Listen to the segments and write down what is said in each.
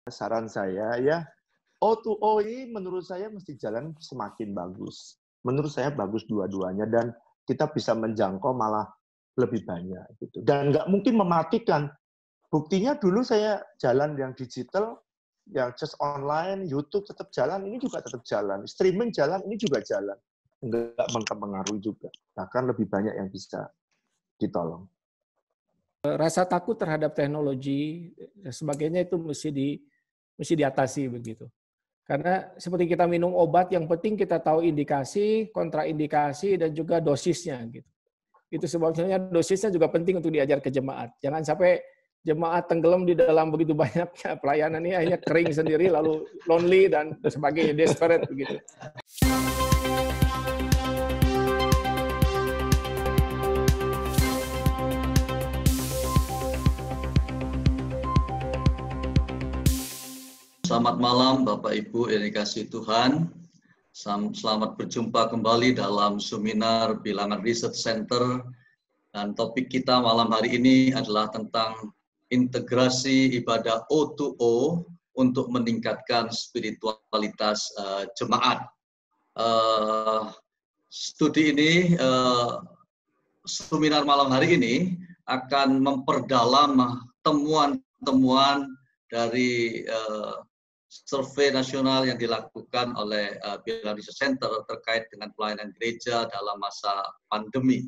Saran saya ya, O2O ini menurut saya mesti jalan semakin bagus. Menurut saya bagus dua-duanya dan kita bisa menjangkau malah lebih banyak gitu. Dan nggak mungkin mematikan. Buktinya dulu saya jalan yang digital, yang just online, YouTube tetap jalan, ini juga tetap jalan. Streaming jalan, ini juga jalan. Nggak mempengaruhi juga. Bahkan lebih banyak yang bisa ditolong. Rasa takut terhadap teknologi dan sebagainya itu mesti diatasi begitu. Karena seperti kita minum obat, yang penting kita tahu indikasi, kontraindikasi, dan juga dosisnya gitu. Itu sebabnya dosisnya juga penting untuk diajar ke jemaat. Jangan sampai jemaat tenggelam di dalam begitu banyaknya pelayanan ini, akhirnya kering sendiri, lalu lonely dan sebagainya, desperate begitu. Selamat malam Bapak Ibu yang dikasihi Tuhan. Selamat berjumpa kembali dalam seminar Bilangan Research Center. Dan topik kita malam hari ini adalah tentang integrasi ibadah O2O untuk meningkatkan spiritualitas jemaat. Studi ini, seminar malam hari ini akan memperdalam temuan-temuan dari survei nasional yang dilakukan oleh Bilangan Research Center terkait dengan pelayanan gereja dalam masa pandemi.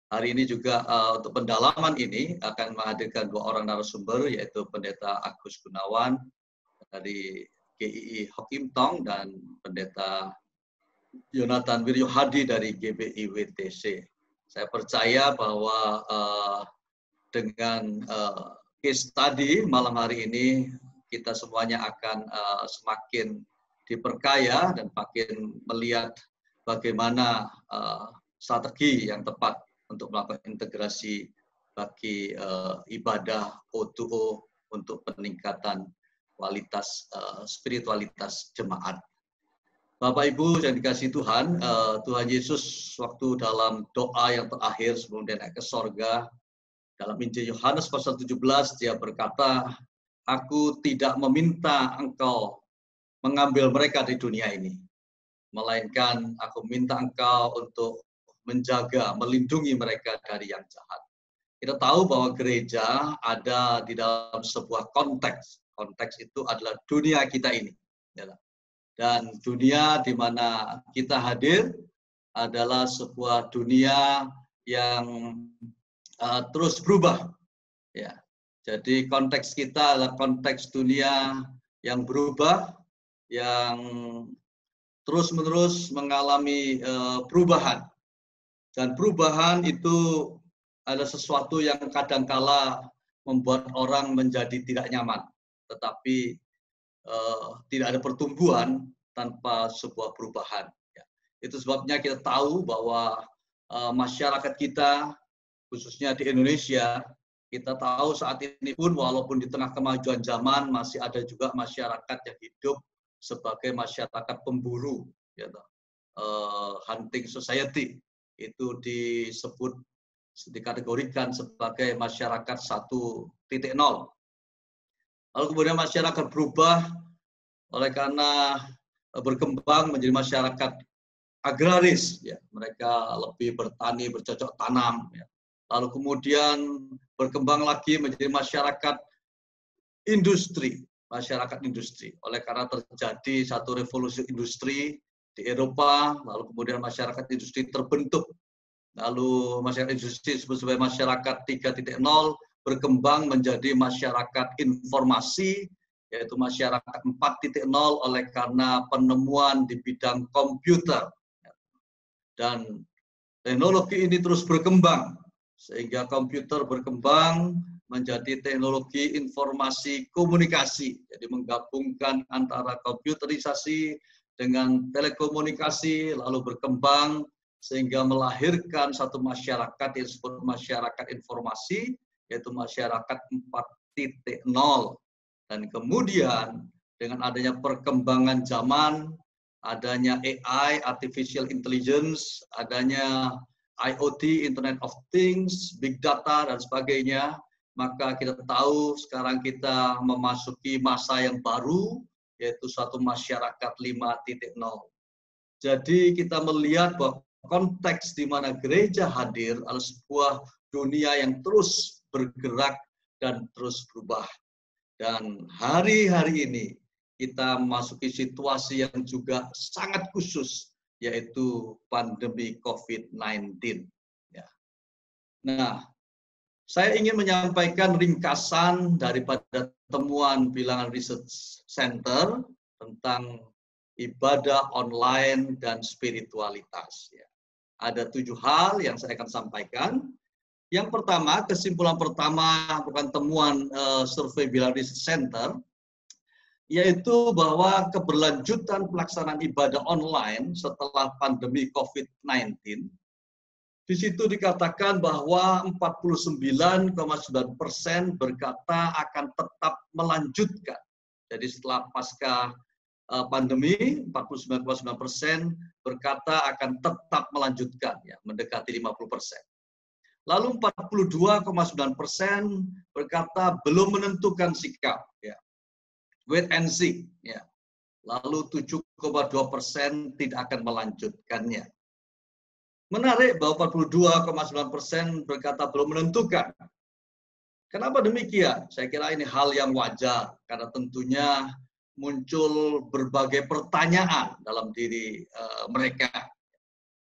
Hari ini juga untuk pendalaman ini akan menghadirkan dua orang narasumber, yaitu Pendeta Agus Gunawan dari GII Hokim Tong dan Pendeta Yonatan Wiryo Hadi dari GBI WTC. Saya percaya bahwa dengan case study malam hari ini kita semuanya akan semakin diperkaya dan makin melihat bagaimana strategi yang tepat untuk melakukan integrasi bagi ibadah O2O untuk peningkatan kualitas spiritualitas jemaat. Bapak Ibu yang dikasihi Tuhan, Tuhan Yesus waktu dalam doa yang terakhir sebelum dia naik ke sorga, dalam Injil Yohanes pasal 17, dia berkata, "Aku tidak meminta engkau mengambil mereka di dunia ini, melainkan aku minta engkau untuk menjaga, melindungi mereka dari yang jahat." Kita tahu bahwa gereja ada di dalam sebuah konteks. Konteks itu adalah dunia kita ini. Dan dunia di mana kita hadir adalah sebuah dunia yang terus berubah, ya. Jadi konteks kita adalah konteks dunia yang berubah, yang terus-menerus mengalami perubahan. Dan perubahan itu adalah sesuatu yang kadangkala membuat orang menjadi tidak nyaman. Tetapi tidak ada pertumbuhan tanpa sebuah perubahan. Ya. Itu sebabnya kita tahu bahwa masyarakat kita, khususnya di Indonesia, kita tahu saat ini pun walaupun di tengah kemajuan zaman masih ada juga masyarakat yang hidup sebagai masyarakat pemburu, gitu. Hunting society itu dikategorikan sebagai masyarakat 1.0. Lalu kemudian masyarakat berubah oleh karena berkembang menjadi masyarakat agraris, ya. Mereka lebih bertani, bercocok tanam, ya. Lalu kemudian berkembang lagi menjadi masyarakat industri, oleh karena terjadi satu revolusi industri di Eropa, lalu kemudian masyarakat industri terbentuk, lalu masyarakat industri disebut sebagai masyarakat 3.0 berkembang menjadi masyarakat informasi, yaitu masyarakat 4.0 oleh karena penemuan di bidang komputer. Dan teknologi ini terus berkembang, sehingga komputer berkembang menjadi teknologi informasi komunikasi. Jadi menggabungkan antara komputerisasi dengan telekomunikasi, lalu berkembang sehingga melahirkan satu masyarakat yang disebut masyarakat informasi, yaitu masyarakat 4.0. Dan kemudian dengan adanya perkembangan zaman, adanya AI, Artificial Intelligence, adanya IoT, Internet of Things, Big Data, dan sebagainya, maka kita tahu sekarang kita memasuki masa yang baru, yaitu suatu masyarakat 5.0. Jadi kita melihat bahwa konteks di mana gereja hadir adalah sebuah dunia yang terus bergerak dan terus berubah. Dan hari-hari ini kita memasuki situasi yang juga sangat khusus, yaitu pandemi COVID-19. Ya. Nah, saya ingin menyampaikan ringkasan daripada temuan Bilangan Research Center tentang ibadah online dan spiritualitas. Ya. Ada 7 hal yang saya akan sampaikan. Yang pertama, kesimpulan pertama merupakan temuan survei Bilangan Research Center, yaitu bahwa keberlanjutan pelaksanaan ibadah online setelah pandemi COVID-19, di situ dikatakan bahwa 49,9% berkata akan tetap melanjutkan. Jadi setelah pasca pandemi, 49,9% berkata akan tetap melanjutkan, ya, mendekati 50%. Lalu 42,9% berkata belum menentukan sikap, ya, wait and see. Ya. Lalu 7,2% tidak akan melanjutkannya. Menarik bahwa 42,9% berkata belum menentukan. Kenapa demikian? Saya kira ini hal yang wajar, karena tentunya muncul berbagai pertanyaan dalam diri mereka.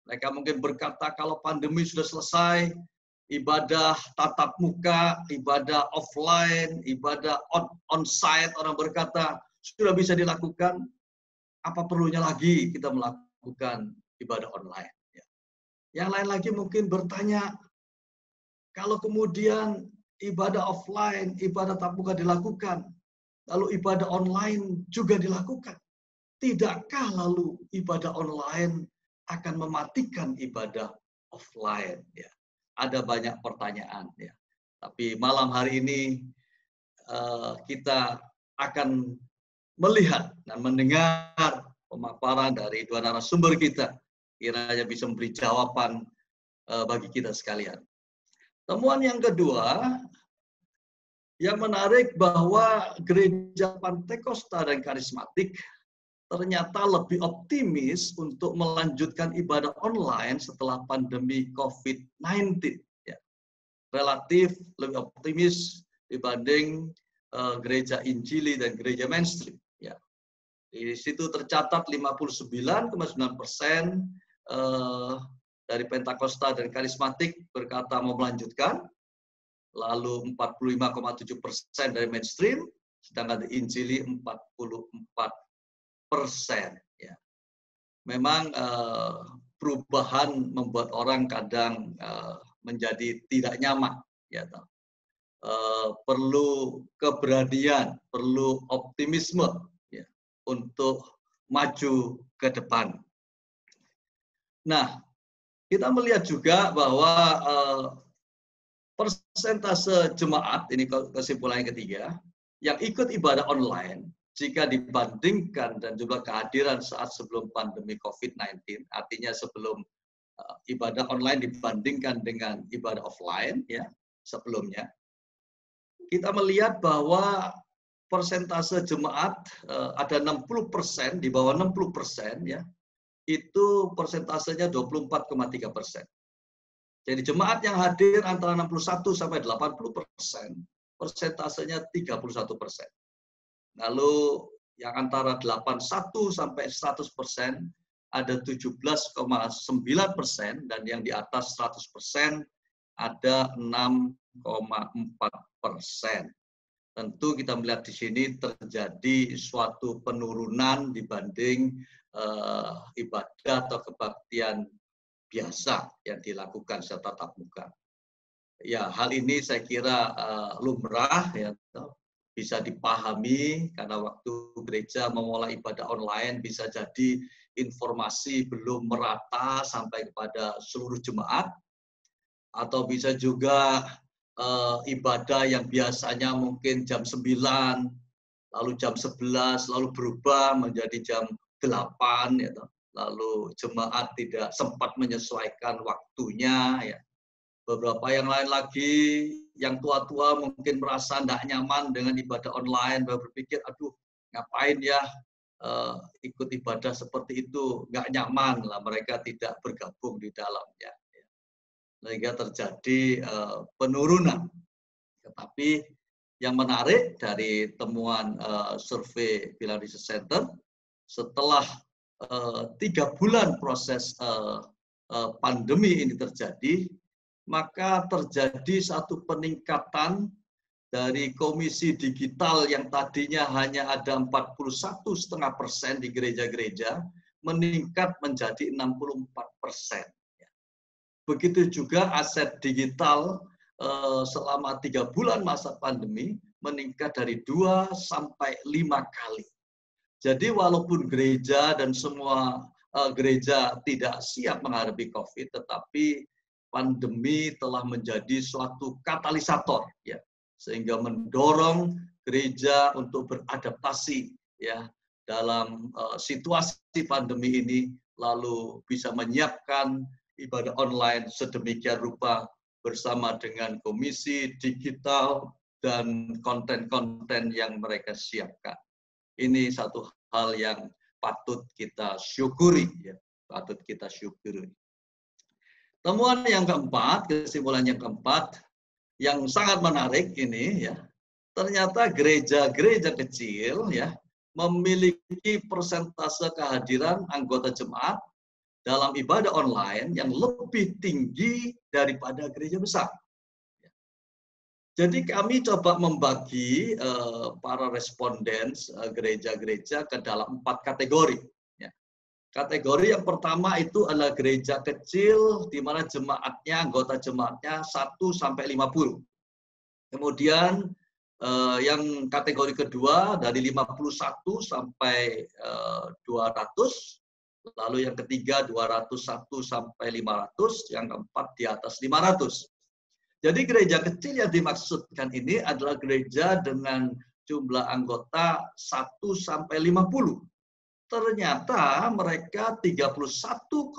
Mereka mungkin berkata kalau pandemi sudah selesai, ibadah tatap muka, ibadah offline, ibadah on-site, orang berkata sudah bisa dilakukan, apa perlunya lagi kita melakukan ibadah online? Yang lain lagi mungkin bertanya, kalau kemudian ibadah offline, ibadah tatap muka dilakukan, lalu ibadah online juga dilakukan, tidakkah lalu ibadah online akan mematikan ibadah offline? Ya, ada banyak pertanyaan. Ya. Tapi malam hari ini kita akan melihat dan mendengar pemaparan dari dua narasumber kita, kiranya bisa memberi jawaban bagi kita sekalian. Temuan yang kedua, yang menarik bahwa gereja Pantekosta dan Karismatik ternyata lebih optimis untuk melanjutkan ibadah online setelah pandemi COVID-19. Ya. Relatif lebih optimis dibanding gereja Injili dan gereja mainstream. Ya. Di situ tercatat 59,9% dari Pentakosta dan Karismatik berkata mau melanjutkan, lalu 45,7% dari mainstream, sedangkan di Injili 44%. Ya. Memang perubahan membuat orang kadang menjadi tidak nyaman. Ya, perlu keberanian, perlu optimisme, ya, untuk maju ke depan. Nah, kita melihat juga bahwa persentase jemaat, ini kesimpulan yang ketiga, yang ikut ibadah online, jika dibandingkan dan jumlah kehadiran saat sebelum pandemi COVID-19, artinya sebelum ibadah online dibandingkan dengan ibadah offline, ya, sebelumnya, kita melihat bahwa persentase jemaat ada 60%, di bawah 60%, ya, itu persentasenya 24,3%. Jadi jemaat yang hadir antara 61 sampai 80%, persentasenya 31%. Lalu yang antara 81 sampai 100% ada 17,9%, dan yang di atas 100% ada 6,4%. Tentu kita melihat di sini terjadi suatu penurunan dibanding ibadah atau kebaktian biasa yang dilakukan secara tatap muka. Ya, hal ini saya kira lumrah, ya, bisa dipahami karena waktu gereja memulai ibadah online bisa jadi informasi belum merata sampai kepada seluruh jemaat, atau bisa juga ibadah yang biasanya mungkin jam 9, lalu jam 11, lalu berubah menjadi jam 8, ya, lalu jemaat tidak sempat menyesuaikan waktunya. Ya. Beberapa yang lain lagi yang tua-tua mungkin merasa tidak nyaman dengan ibadah online, berpikir, aduh ngapain ya ikut ibadah seperti itu, nggak nyaman lah, mereka tidak bergabung di dalamnya. Sehingga terjadi penurunan. Tetapi yang menarik dari temuan survei Bilan Research Center, setelah 3 bulan proses pandemi ini terjadi, maka terjadi satu peningkatan dari komisi digital yang tadinya hanya ada 41,5% di gereja-gereja, meningkat menjadi 64%. Begitu juga aset digital selama 3 bulan masa pandemi meningkat dari 2 sampai 5 kali. Jadi walaupun gereja dan semua gereja tidak siap menghadapi COVID, tetapi pandemi telah menjadi suatu katalisator, ya, sehingga mendorong gereja untuk beradaptasi, ya, dalam situasi pandemi ini, lalu bisa menyiapkan ibadah online sedemikian rupa bersama dengan komisi digital dan konten-konten yang mereka siapkan. Ini satu hal yang patut kita syukuri, ya, patut kita syukuri. Temuan yang keempat, kesimpulan yang keempat, yang sangat menarik ini, ya, ternyata gereja-gereja kecil, ya, memiliki persentase kehadiran anggota jemaat dalam ibadah online yang lebih tinggi daripada gereja besar. Jadi kami coba membagi para responden gereja-gereja ke dalam 4 kategori. Kategori yang pertama itu adalah gereja kecil, di mana jemaatnya, anggota jemaatnya 1 sampai 50. Kemudian yang kategori kedua dari 51 sampai 200. Lalu yang ketiga 201 sampai 500, yang keempat di atas 500. Jadi gereja kecil yang dimaksudkan ini adalah gereja dengan jumlah anggota 1 sampai 50. Ternyata mereka 31,9%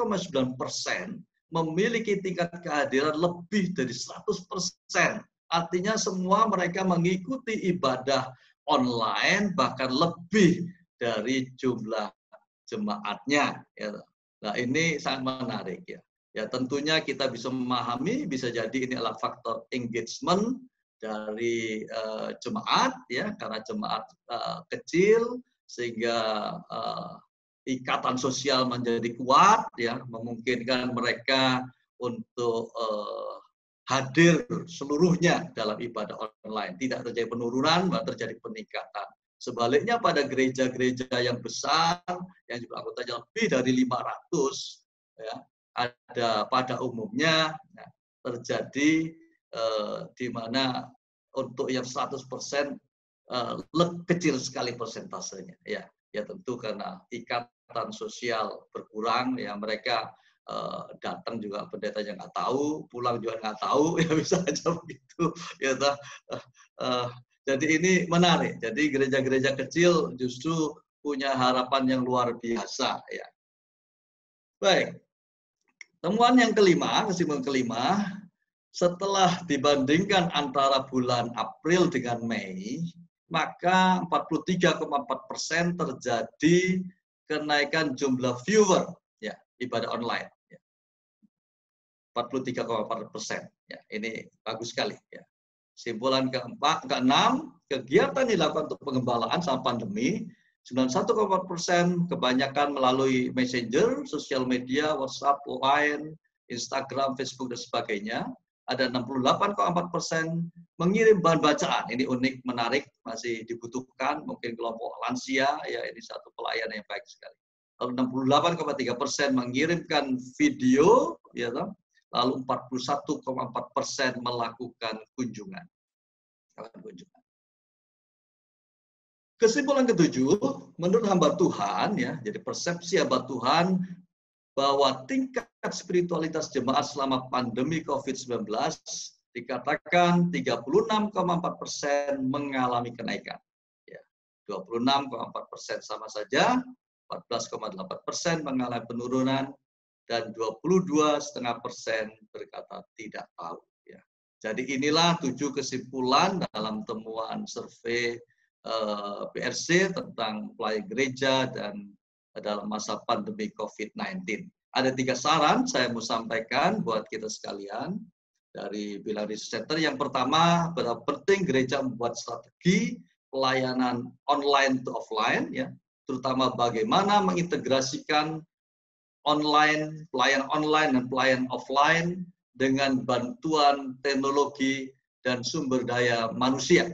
memiliki tingkat kehadiran lebih dari 100%. Artinya semua mereka mengikuti ibadah online bahkan lebih dari jumlah jemaatnya. Nah, ini sangat menarik, ya. Ya, tentunya kita bisa memahami, bisa jadi ini adalah faktor engagement dari jemaat, ya, karena jemaat kecil sehingga ikatan sosial menjadi kuat, ya, memungkinkan mereka untuk hadir seluruhnya dalam ibadah online. Tidak terjadi penurunan, malah terjadi peningkatan. Sebaliknya pada gereja-gereja yang besar, yang jumlah anggotanya lebih dari 500, ya, ada pada umumnya, ya, terjadi di mana untuk yang 100% kecil sekali persentasenya. Ya, ya tentu karena ikatan sosial berkurang, ya mereka datang juga pendetanya nggak tahu, pulang juga nggak tahu, ya bisa aja begitu. Ya, jadi ini menarik. Jadi gereja-gereja kecil justru punya harapan yang luar biasa, ya. Baik. Temuan yang kelima, kesimpulan kelima, setelah dibandingkan antara bulan April dengan Mei, maka 43,4% terjadi kenaikan jumlah viewer, ya, ibadah online. 43,4%. Ya, ini bagus sekali, ya. Kesimpulan keenam, kegiatan dilakukan untuk pengembalaan selama pandemi 91,4% kebanyakan melalui messenger, sosial media, WhatsApp, Line, Instagram, Facebook dan sebagainya. Ada 68,4% mengirim bahan bacaan. Ini unik, menarik, masih dibutuhkan. Mungkin kelompok lansia, ya ini satu pelayanan yang baik sekali. Lalu 68,3% mengirimkan video, ya, lalu 41,4% melakukan kunjungan. Kesimpulan ketujuh, menurut hamba Tuhan, ya, jadi persepsi hamba Tuhan bahwa tingkat spiritualitas jemaat selama pandemi COVID-19 dikatakan 36,4% mengalami kenaikan. Ya, 26,4% sama saja, 14,8% mengalami penurunan, dan 22,5% berkata tidak tahu. Ya. Jadi inilah 7 kesimpulan dalam temuan survei PRC tentang pelayan gereja dan dalam masa pandemi COVID-19. Ada 3 saran saya mau sampaikan buat kita sekalian dari Bilang Research Center. Yang pertama, betapa penting gereja membuat strategi pelayanan online to offline, ya, terutama bagaimana mengintegrasikan pelayanan online dan pelayanan offline dengan bantuan teknologi dan sumber daya manusia.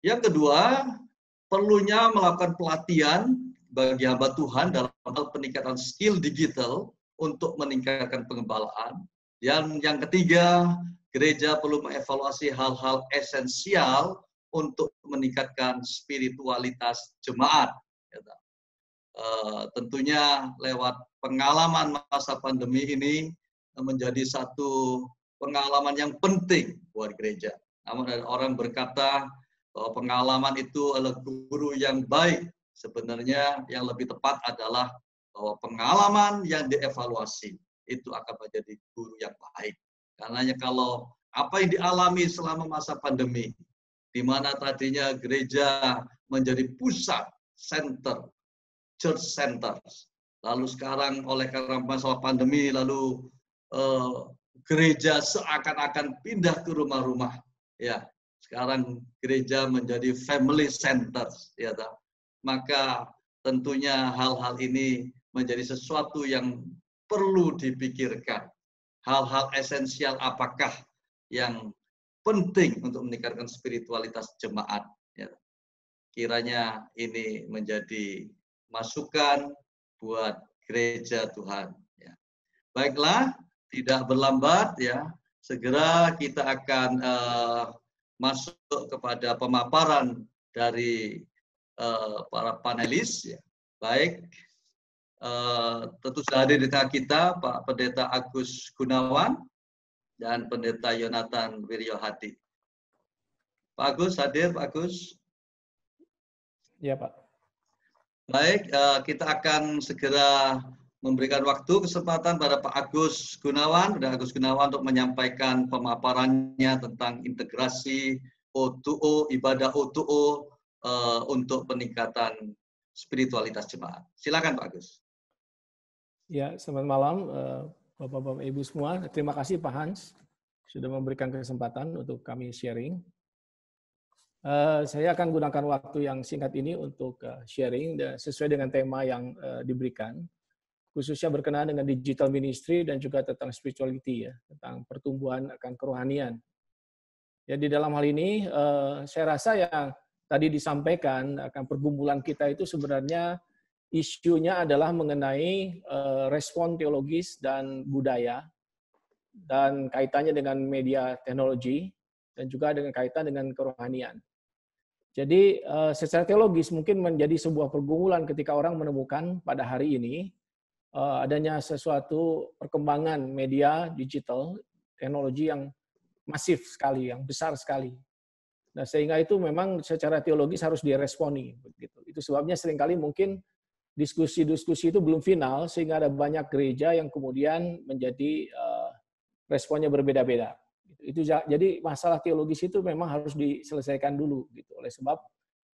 Yang kedua, perlunya melakukan pelatihan bagi hamba Tuhan dalam hal peningkatan skill digital untuk meningkatkan pengembalaan. Dan yang ketiga, gereja perlu mengevaluasi hal-hal esensial untuk meningkatkan spiritualitas jemaat. Tentunya lewat pengalaman masa pandemi ini menjadi satu pengalaman yang penting buat gereja. Namun ada orang berkata bahwa pengalaman itu adalah guru yang baik. Sebenarnya yang lebih tepat adalah bahwa pengalaman yang dievaluasi itu akan menjadi guru yang baik. Karena kalau apa yang dialami selama masa pandemi, di mana tadinya gereja menjadi pusat, center, church center, lalu sekarang oleh karena masalah pandemi, lalu gereja seakan-akan pindah ke rumah-rumah. Ya, sekarang gereja menjadi family center, ya, maka tentunya hal-hal ini menjadi sesuatu yang perlu dipikirkan. Hal-hal esensial apakah yang penting untuk meningkatkan spiritualitas jemaat. Ya. Kiranya ini menjadi masukan buat gereja Tuhan. Ya. Baiklah, tidak berlambat, ya. Segera kita akan masuk kepada pemaparan dari para panelis. Ya. Baik. Tentu saja hadir di tengah kita Pak Pendeta Agus Gunawan dan Pendeta Yonatan Wiryo Hadi. Pak Agus hadir, Pak Agus? Ya, Pak. Baik, kita akan segera memberikan waktu kesempatan pada Pak Agus Gunawan, Pendeta Agus Gunawan untuk menyampaikan pemaparannya tentang integrasi O2O, ibadah O2O untuk peningkatan spiritualitas jemaat. Silakan Pak Agus. Ya, selamat malam Bapak-Bapak Ibu semua. Terima kasih Pak Hans sudah memberikan kesempatan untuk kami sharing. Saya akan gunakan waktu yang singkat ini untuk sharing sesuai dengan tema yang diberikan, khususnya berkenaan dengan digital ministry dan juga tentang spirituality, ya, tentang pertumbuhan akan kerohanian. Ya, di dalam hal ini saya rasa yang tadi disampaikan akan pergumulan kita itu sebenarnya isunya adalah mengenai respon teologis dan budaya dan kaitannya dengan media teknologi dan juga dengan kaitan dengan kerohanian. Jadi secara teologis mungkin menjadi sebuah pergumulan ketika orang menemukan pada hari ini adanya sesuatu perkembangan media digital, teknologi yang masif sekali, yang besar sekali. Nah, sehingga itu memang secara teologis harus diresponi. Begitu. Itu sebabnya seringkali mungkin diskusi-diskusi itu belum final, sehingga ada banyak gereja yang kemudian menjadi responnya berbeda-beda. Itu jadi masalah teologis itu memang harus diselesaikan dulu, gitu. Oleh sebab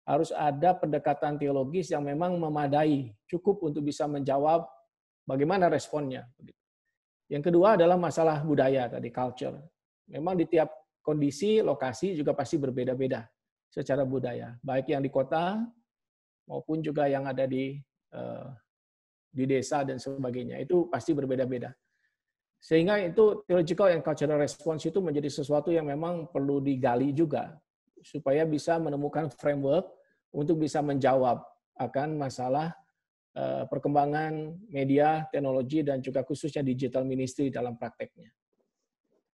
harus ada pendekatan teologis yang memang memadai, cukup untuk bisa menjawab bagaimana responnya. Begitu. Yang kedua adalah masalah budaya tadi, culture. Memang di tiap kondisi, lokasi juga pasti berbeda-beda secara budaya, baik yang di kota maupun juga yang ada di desa dan sebagainya, itu pasti berbeda-beda. Sehingga itu theological and cultural response itu menjadi sesuatu yang memang perlu digali juga supaya bisa menemukan framework untuk bisa menjawab akan masalah perkembangan media, teknologi dan juga khususnya digital ministry dalam prakteknya.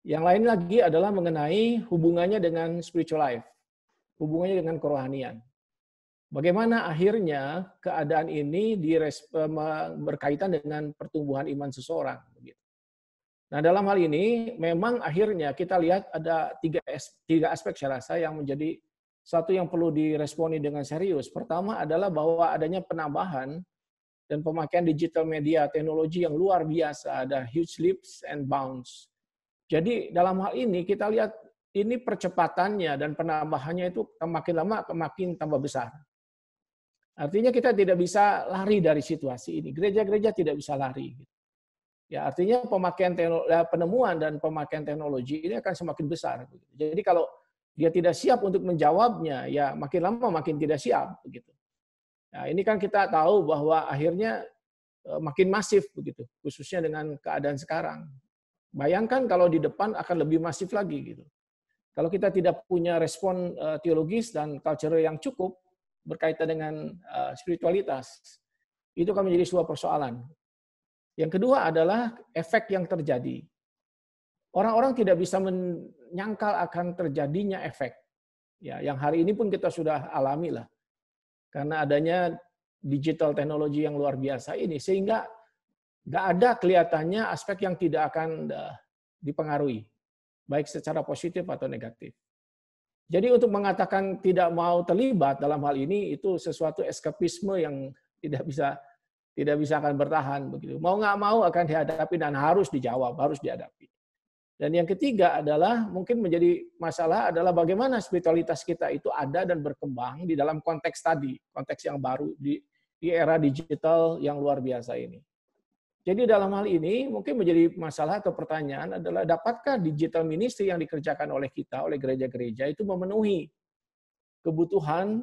Yang lain lagi adalah mengenai hubungannya dengan spiritual life, hubungannya dengan kerohanian. Bagaimana akhirnya keadaan ini berkaitan dengan pertumbuhan iman seseorang. Nah, dalam hal ini memang akhirnya kita lihat ada tiga aspek saya rasa yang menjadi satu yang perlu diresponi dengan serius. Pertama adalah bahwa adanya penambahan dan pemakaian digital media teknologi yang luar biasa, ada huge leaps and bounds. Jadi dalam hal ini kita lihat ini percepatannya dan penambahannya itu makin lama makin tambah besar. Artinya kita tidak bisa lari dari situasi ini. Gereja-gereja tidak bisa lari. Ya, artinya penemuan dan pemakaian teknologi ini akan semakin besar. Jadi kalau dia tidak siap untuk menjawabnya, ya makin lama makin tidak siap begitu. Nah, ini kan kita tahu bahwa akhirnya makin masif begitu, khususnya dengan keadaan sekarang. Bayangkan kalau di depan akan lebih masif lagi gitu. Kalau kita tidak punya respon teologis dan cultural yang cukup berkaitan dengan spiritualitas, itu akan menjadi sebuah persoalan. Yang kedua adalah efek yang terjadi. Orang-orang tidak bisa menyangkal akan terjadinya efek. Ya, yang hari ini pun kita sudah alami lah. Karena adanya digital teknologi yang luar biasa ini, sehingga nggak ada kelihatannya aspek yang tidak akan dipengaruhi, baik secara positif atau negatif. Jadi untuk mengatakan tidak mau terlibat dalam hal ini itu sesuatu eskapisme yang tidak bisa akan bertahan begitu. Mau nggak mau akan dihadapi dan harus dijawab, harus dihadapi. Dan yang ketiga adalah mungkin menjadi masalah adalah bagaimana spiritualitas kita itu ada dan berkembang di dalam konteks tadi, konteks yang baru di era digital yang luar biasa ini. Jadi dalam hal ini mungkin menjadi masalah atau pertanyaan adalah dapatkah digital ministry yang dikerjakan oleh kita, oleh gereja-gereja itu memenuhi kebutuhan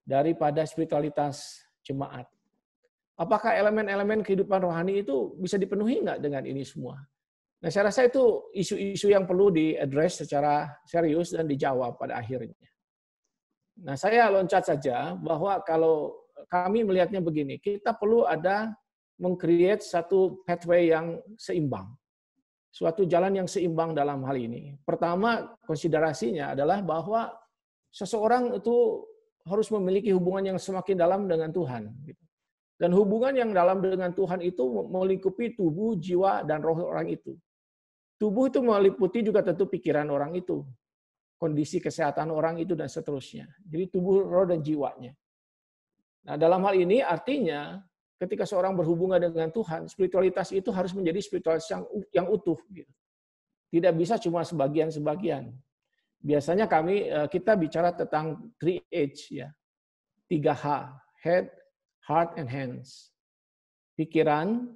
daripada spiritualitas jemaat? Apakah elemen-elemen kehidupan rohani itu bisa dipenuhi nggak dengan ini semua? Nah, saya rasa itu isu-isu yang perlu di-address secara serius dan dijawab pada akhirnya. Nah, saya loncat saja bahwa kalau kami melihatnya begini, kita perlu ada meng-create satu pathway yang seimbang. Suatu jalan yang seimbang dalam hal ini. Pertama, konsiderasinya adalah bahwa seseorang itu harus memiliki hubungan yang semakin dalam dengan Tuhan. Dan hubungan yang dalam dengan Tuhan itu melingkupi tubuh, jiwa, dan roh orang itu. Tubuh itu meliputi juga tentu pikiran orang itu, kondisi kesehatan orang itu, dan seterusnya. Jadi tubuh, roh, dan jiwanya. Nah, dalam hal ini artinya ketika seorang berhubungan dengan Tuhan, spiritualitas itu harus menjadi spiritualitas yang utuh. Tidak bisa cuma sebagian-sebagian. Biasanya kita bicara tentang 3H, ya, 3H, head, heart, and hands. Pikiran,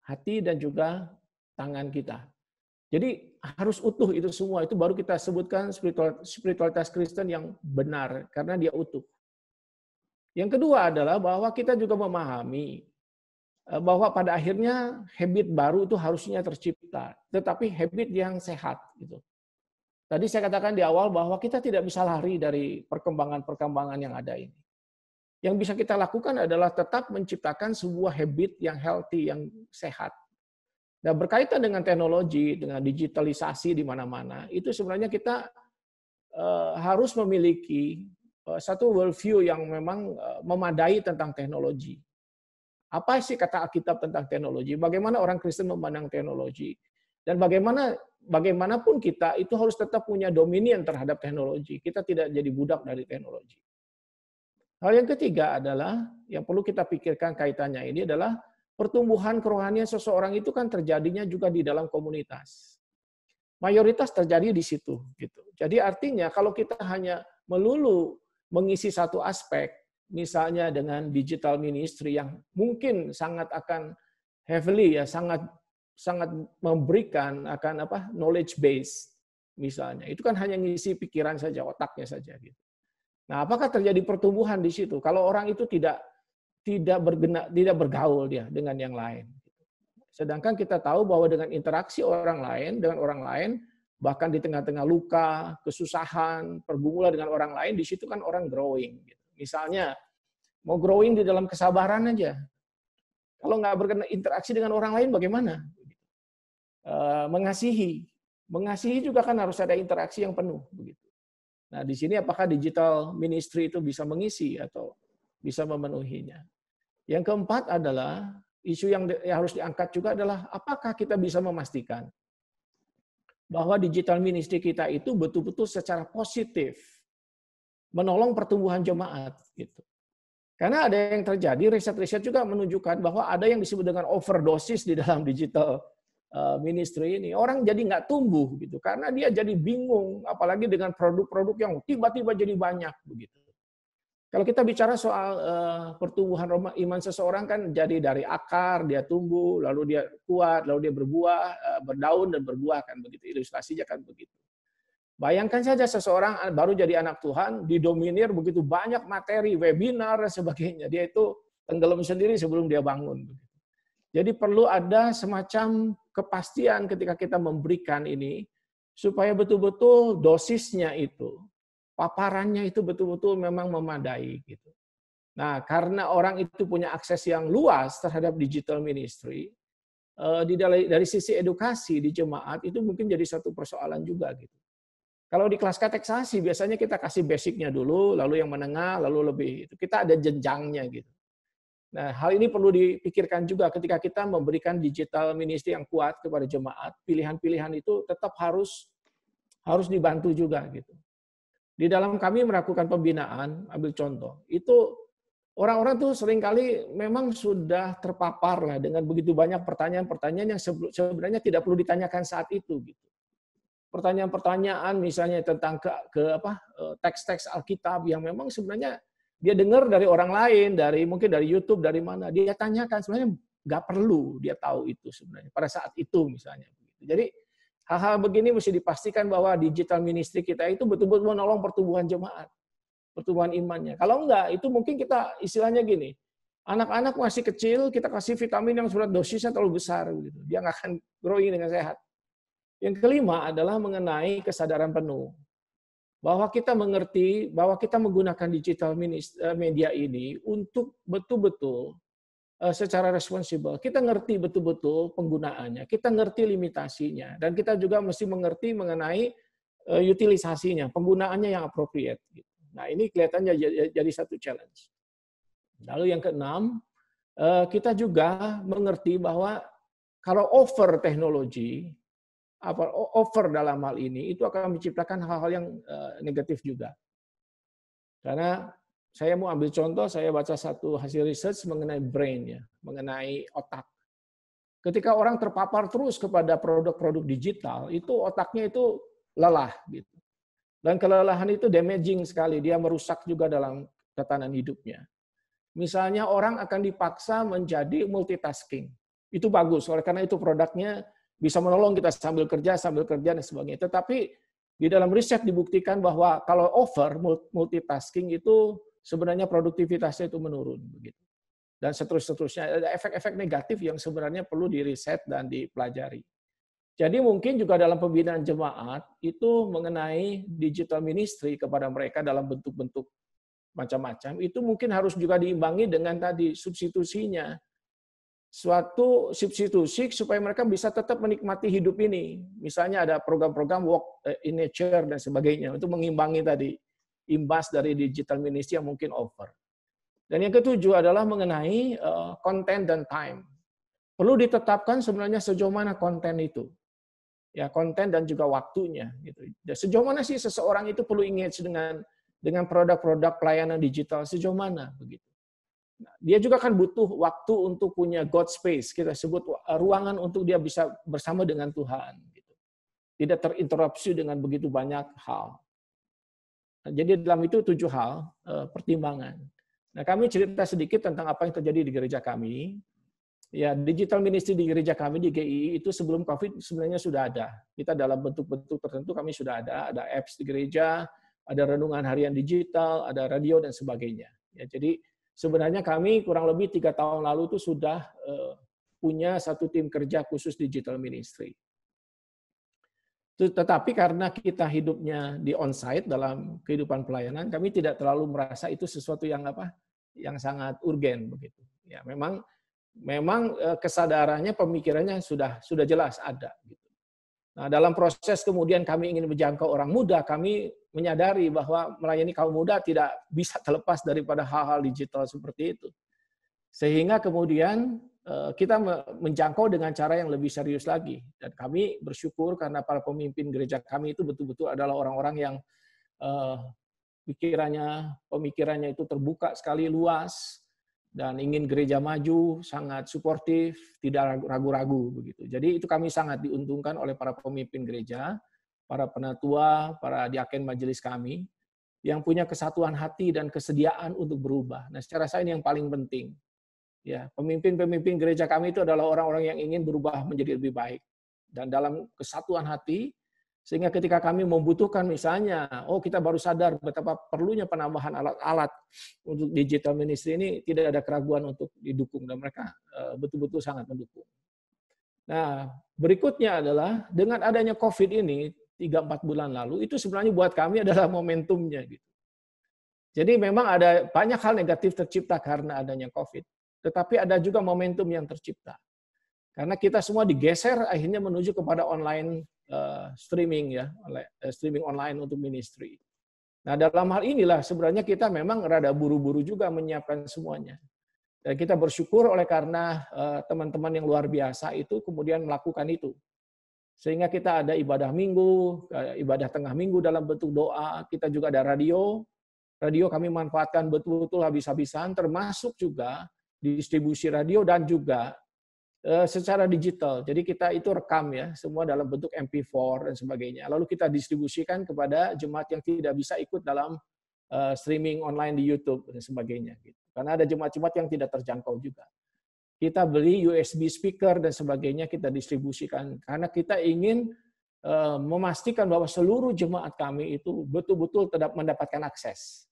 hati, dan juga tangan kita. Jadi harus utuh itu semua. Itu baru kita sebutkan spiritualitas Kristen yang benar, karena dia utuh. Yang kedua adalah bahwa kita juga memahami bahwa pada akhirnya habit baru itu harusnya tercipta, tetapi habit yang sehat. Gitu. Tadi saya katakan di awal bahwa kita tidak bisa lari dari perkembangan-perkembangan yang ada ini. Yang bisa kita lakukan adalah tetap menciptakan sebuah habit yang healthy, yang sehat. Nah, berkaitan dengan teknologi, dengan digitalisasi di mana-mana, itu sebenarnya kita harus memiliki satu worldview yang memang memadai tentang teknologi. Apa sih kata Alkitab tentang teknologi? Bagaimana orang Kristen memandang teknologi? Dan bagaimanapun kita itu harus tetap punya dominion terhadap teknologi. Kita tidak jadi budak dari teknologi. Hal yang ketiga adalah yang perlu kita pikirkan kaitannya ini adalah pertumbuhan kerohanian seseorang itu kan terjadinya juga di dalam komunitas. Mayoritas terjadi di situ. Gitu. Jadi artinya kalau kita hanya melulu mengisi satu aspek, misalnya dengan digital ministry yang mungkin sangat akan heavily ya, sangat memberikan akan knowledge base misalnya. Itu kan hanya ngisi pikiran saja, otaknya saja gitu. Nah, apakah terjadi pertumbuhan di situ? Kalau orang itu tidak bergaul dia dengan yang lain. Sedangkan kita tahu bahwa dengan interaksi orang lain dengan orang lain, bahkan di tengah-tengah luka, kesusahan, pergumulan dengan orang lain, di situ kan orang growing. Misalnya, mau growing di dalam kesabaran aja. Kalau nggak berinteraksi dengan orang lain, bagaimana? Mengasihi juga kan harus ada interaksi yang penuh. Begitu. Nah, di sini apakah digital ministry itu bisa mengisi atau bisa memenuhinya? Yang keempat adalah, isu yang harus diangkat juga adalah, apakah kita bisa memastikan bahwa digital ministry kita itu betul-betul secara positif menolong pertumbuhan jemaat gitu. Karena ada yang terjadi, riset-riset juga menunjukkan bahwa ada yang disebut dengan overdosis di dalam digital ministry ini, orang jadi nggak tumbuh gitu, karena dia jadi bingung, apalagi dengan produk-produk yang tiba-tiba jadi banyak begitu. Kalau kita bicara soal pertumbuhan iman seseorang kan jadi dari akar, dia tumbuh, lalu dia kuat, lalu dia berbuah, berdaun dan berbuah kan begitu. Ilustrasinya kan begitu. Bayangkan saja seseorang baru jadi anak Tuhan, didominir begitu banyak materi, webinar dan sebagainya. Dia itu tenggelam sendiri sebelum dia bangun. Jadi perlu ada semacam kepastian ketika kita memberikan ini, supaya betul-betul dosisnya itu, paparannya itu betul-betul memang memadai gitu. Nah, karena orang itu punya akses yang luas terhadap digital ministry, dari sisi edukasi di jemaat itu mungkin jadi satu persoalan juga gitu. Kalau di kelas kateksasi biasanya kita kasih basicnya dulu, lalu yang menengah, lalu lebih itu kita ada jenjangnya gitu. Nah, hal ini perlu dipikirkan juga ketika kita memberikan digital ministry yang kuat kepada jemaat, pilihan-pilihan itu tetap harus dibantu juga gitu. Di dalam kami melakukan pembinaan, ambil contoh, itu orang-orang tuh seringkali memang sudah terpapar lah dengan begitu banyak pertanyaan-pertanyaan yang sebenarnya tidak perlu ditanyakan saat itu gitu. Pertanyaan-pertanyaan misalnya tentang teks-teks Alkitab yang memang sebenarnya dia dengar dari orang lain, mungkin dari YouTube, dari mana, dia tanyakan, sebenarnya nggak perlu dia tahu itu sebenarnya pada saat itu misalnya. Jadi hal-hal begini mesti dipastikan bahwa digital ministry kita itu betul-betul menolong pertumbuhan jemaat, pertumbuhan imannya. Kalau enggak, itu mungkin kita istilahnya gini, anak-anak masih kecil, kita kasih vitamin yang sudah dosisnya terlalu besar, gitu. Dia nggak akan growing dengan sehat. Yang kelima adalah mengenai kesadaran penuh. Bahwa kita mengerti, bahwa kita menggunakan digital media ini untuk betul-betul secara responsibel. Kita ngerti betul-betul penggunaannya, kita ngerti limitasinya, dan kita juga mesti mengerti mengenai utilisasinya, penggunaannya yang appropriate. Nah, ini kelihatannya jadi satu challenge. Lalu yang keenam, kita juga mengerti bahwa kalau over teknologi, over dalam hal ini, itu akan menciptakan hal-hal yang negatif juga. Karena saya mau ambil contoh, saya baca satu hasil research mengenai brain, ya, mengenai otak. Ketika orang terpapar terus kepada produk-produk digital, itu otaknya itu lelah. Gitu. Dan kelelahan itu damaging sekali, dia merusak juga dalam tatanan hidupnya. Misalnya orang akan dipaksa menjadi multitasking. Itu bagus, oleh karena itu produknya bisa menolong kita sambil kerja dan sebagainya. Tetapi di dalam riset dibuktikan bahwa kalau over multitasking itu sebenarnya produktivitasnya itu menurun begitu. Dan seterusnya ada efek-efek negatif yang sebenarnya perlu diriset dan dipelajari. Jadi mungkin juga dalam pembinaan jemaat itu mengenai digital ministry kepada mereka dalam bentuk-bentuk macam-macam itu mungkin harus juga diimbangi dengan tadi substitusinya. Suatu substitusi supaya mereka bisa tetap menikmati hidup ini. Misalnya ada program-program walk in nature dan sebagainya untuk mengimbangi tadi imbas dari digital ministry yang mungkin over. Dan yang ketujuh adalah mengenai konten dan time. Perlu ditetapkan sebenarnya sejauh mana konten itu. Ya, konten dan juga waktunya gitu. Dan sejauh mana sih seseorang itu perlu engage dengan produk-produk pelayanan digital sejauh mana begitu. Nah, dia juga kan butuh waktu untuk punya God space, kita sebut ruangan untuk dia bisa bersama dengan Tuhan. Gitu. Tidak terinterupsi dengan begitu banyak hal. Nah, jadi dalam itu 7 hal pertimbangan. Nah, kami cerita sedikit tentang apa yang terjadi di gereja kami. Ya, digital ministry di gereja kami di GII itu sebelum COVID sebenarnya sudah ada. Kita dalam bentuk-bentuk tertentu kami sudah ada apps di gereja, ada renungan harian digital, ada radio dan sebagainya. Ya, jadi sebenarnya kami kurang lebih 3 tahun lalu itu sudah punya satu tim kerja khusus digital ministry. Tetapi karena kita hidupnya di onsite dalam kehidupan pelayanan, kami tidak terlalu merasa itu sesuatu yang yang sangat urgen begitu. Ya, memang kesadarannya, pemikirannya sudah jelas ada. Gitu. Nah, dalam proses kemudian kami ingin menjangkau orang muda, kami menyadari bahwa melayani kaum muda tidak bisa terlepas daripada hal-hal digital seperti itu. Sehingga kemudian kita menjangkau dengan cara yang lebih serius lagi. Dan kami bersyukur karena para pemimpin gereja kami itu betul-betul adalah orang-orang yang pemikirannya itu terbuka sekali, luas, dan ingin gereja maju, sangat suportif, tidak ragu-ragu begitu. Jadi itu kami sangat diuntungkan oleh para pemimpin gereja, para penatua, para diaken majelis kami yang punya kesatuan hati dan kesediaan untuk berubah. Nah, secara saya ini yang paling penting. Ya, pemimpin-pemimpin gereja kami itu adalah orang-orang yang ingin berubah menjadi lebih baik dan dalam kesatuan hati. Sehingga ketika kami membutuhkan misalnya, kita baru sadar betapa perlunya penambahan alat-alat untuk digital ministry ini, tidak ada keraguan untuk didukung dan mereka betul-betul sangat mendukung. Nah, berikutnya adalah dengan adanya COVID ini 3-4 bulan lalu itu sebenarnya buat kami adalah momentumnya gitu. Jadi memang ada banyak hal negatif tercipta karena adanya COVID, tetapi ada juga momentum yang tercipta. Karena kita semua digeser akhirnya menuju kepada online streaming ya, streaming online untuk ministry. Nah, dalam hal inilah sebenarnya kita memang rada buru-buru juga menyiapkan semuanya. Dan kita bersyukur oleh karena teman-teman yang luar biasa itu kemudian melakukan itu. Sehingga kita ada ibadah minggu, ibadah tengah minggu dalam bentuk doa, kita juga ada radio. Radio kami manfaatkan betul-betul habis-habisan, termasuk juga distribusi radio dan juga secara digital. Jadi kita itu rekam ya, semua dalam bentuk MP4 dan sebagainya. Lalu kita distribusikan kepada jemaat yang tidak bisa ikut dalam streaming online di YouTube dan sebagainya. Gitu. Karena ada jemaat-jemaat yang tidak terjangkau juga. Kita beli USB speaker dan sebagainya, kita distribusikan. Karena kita ingin memastikan bahwa seluruh jemaat kami itu betul-betul mendapatkan akses.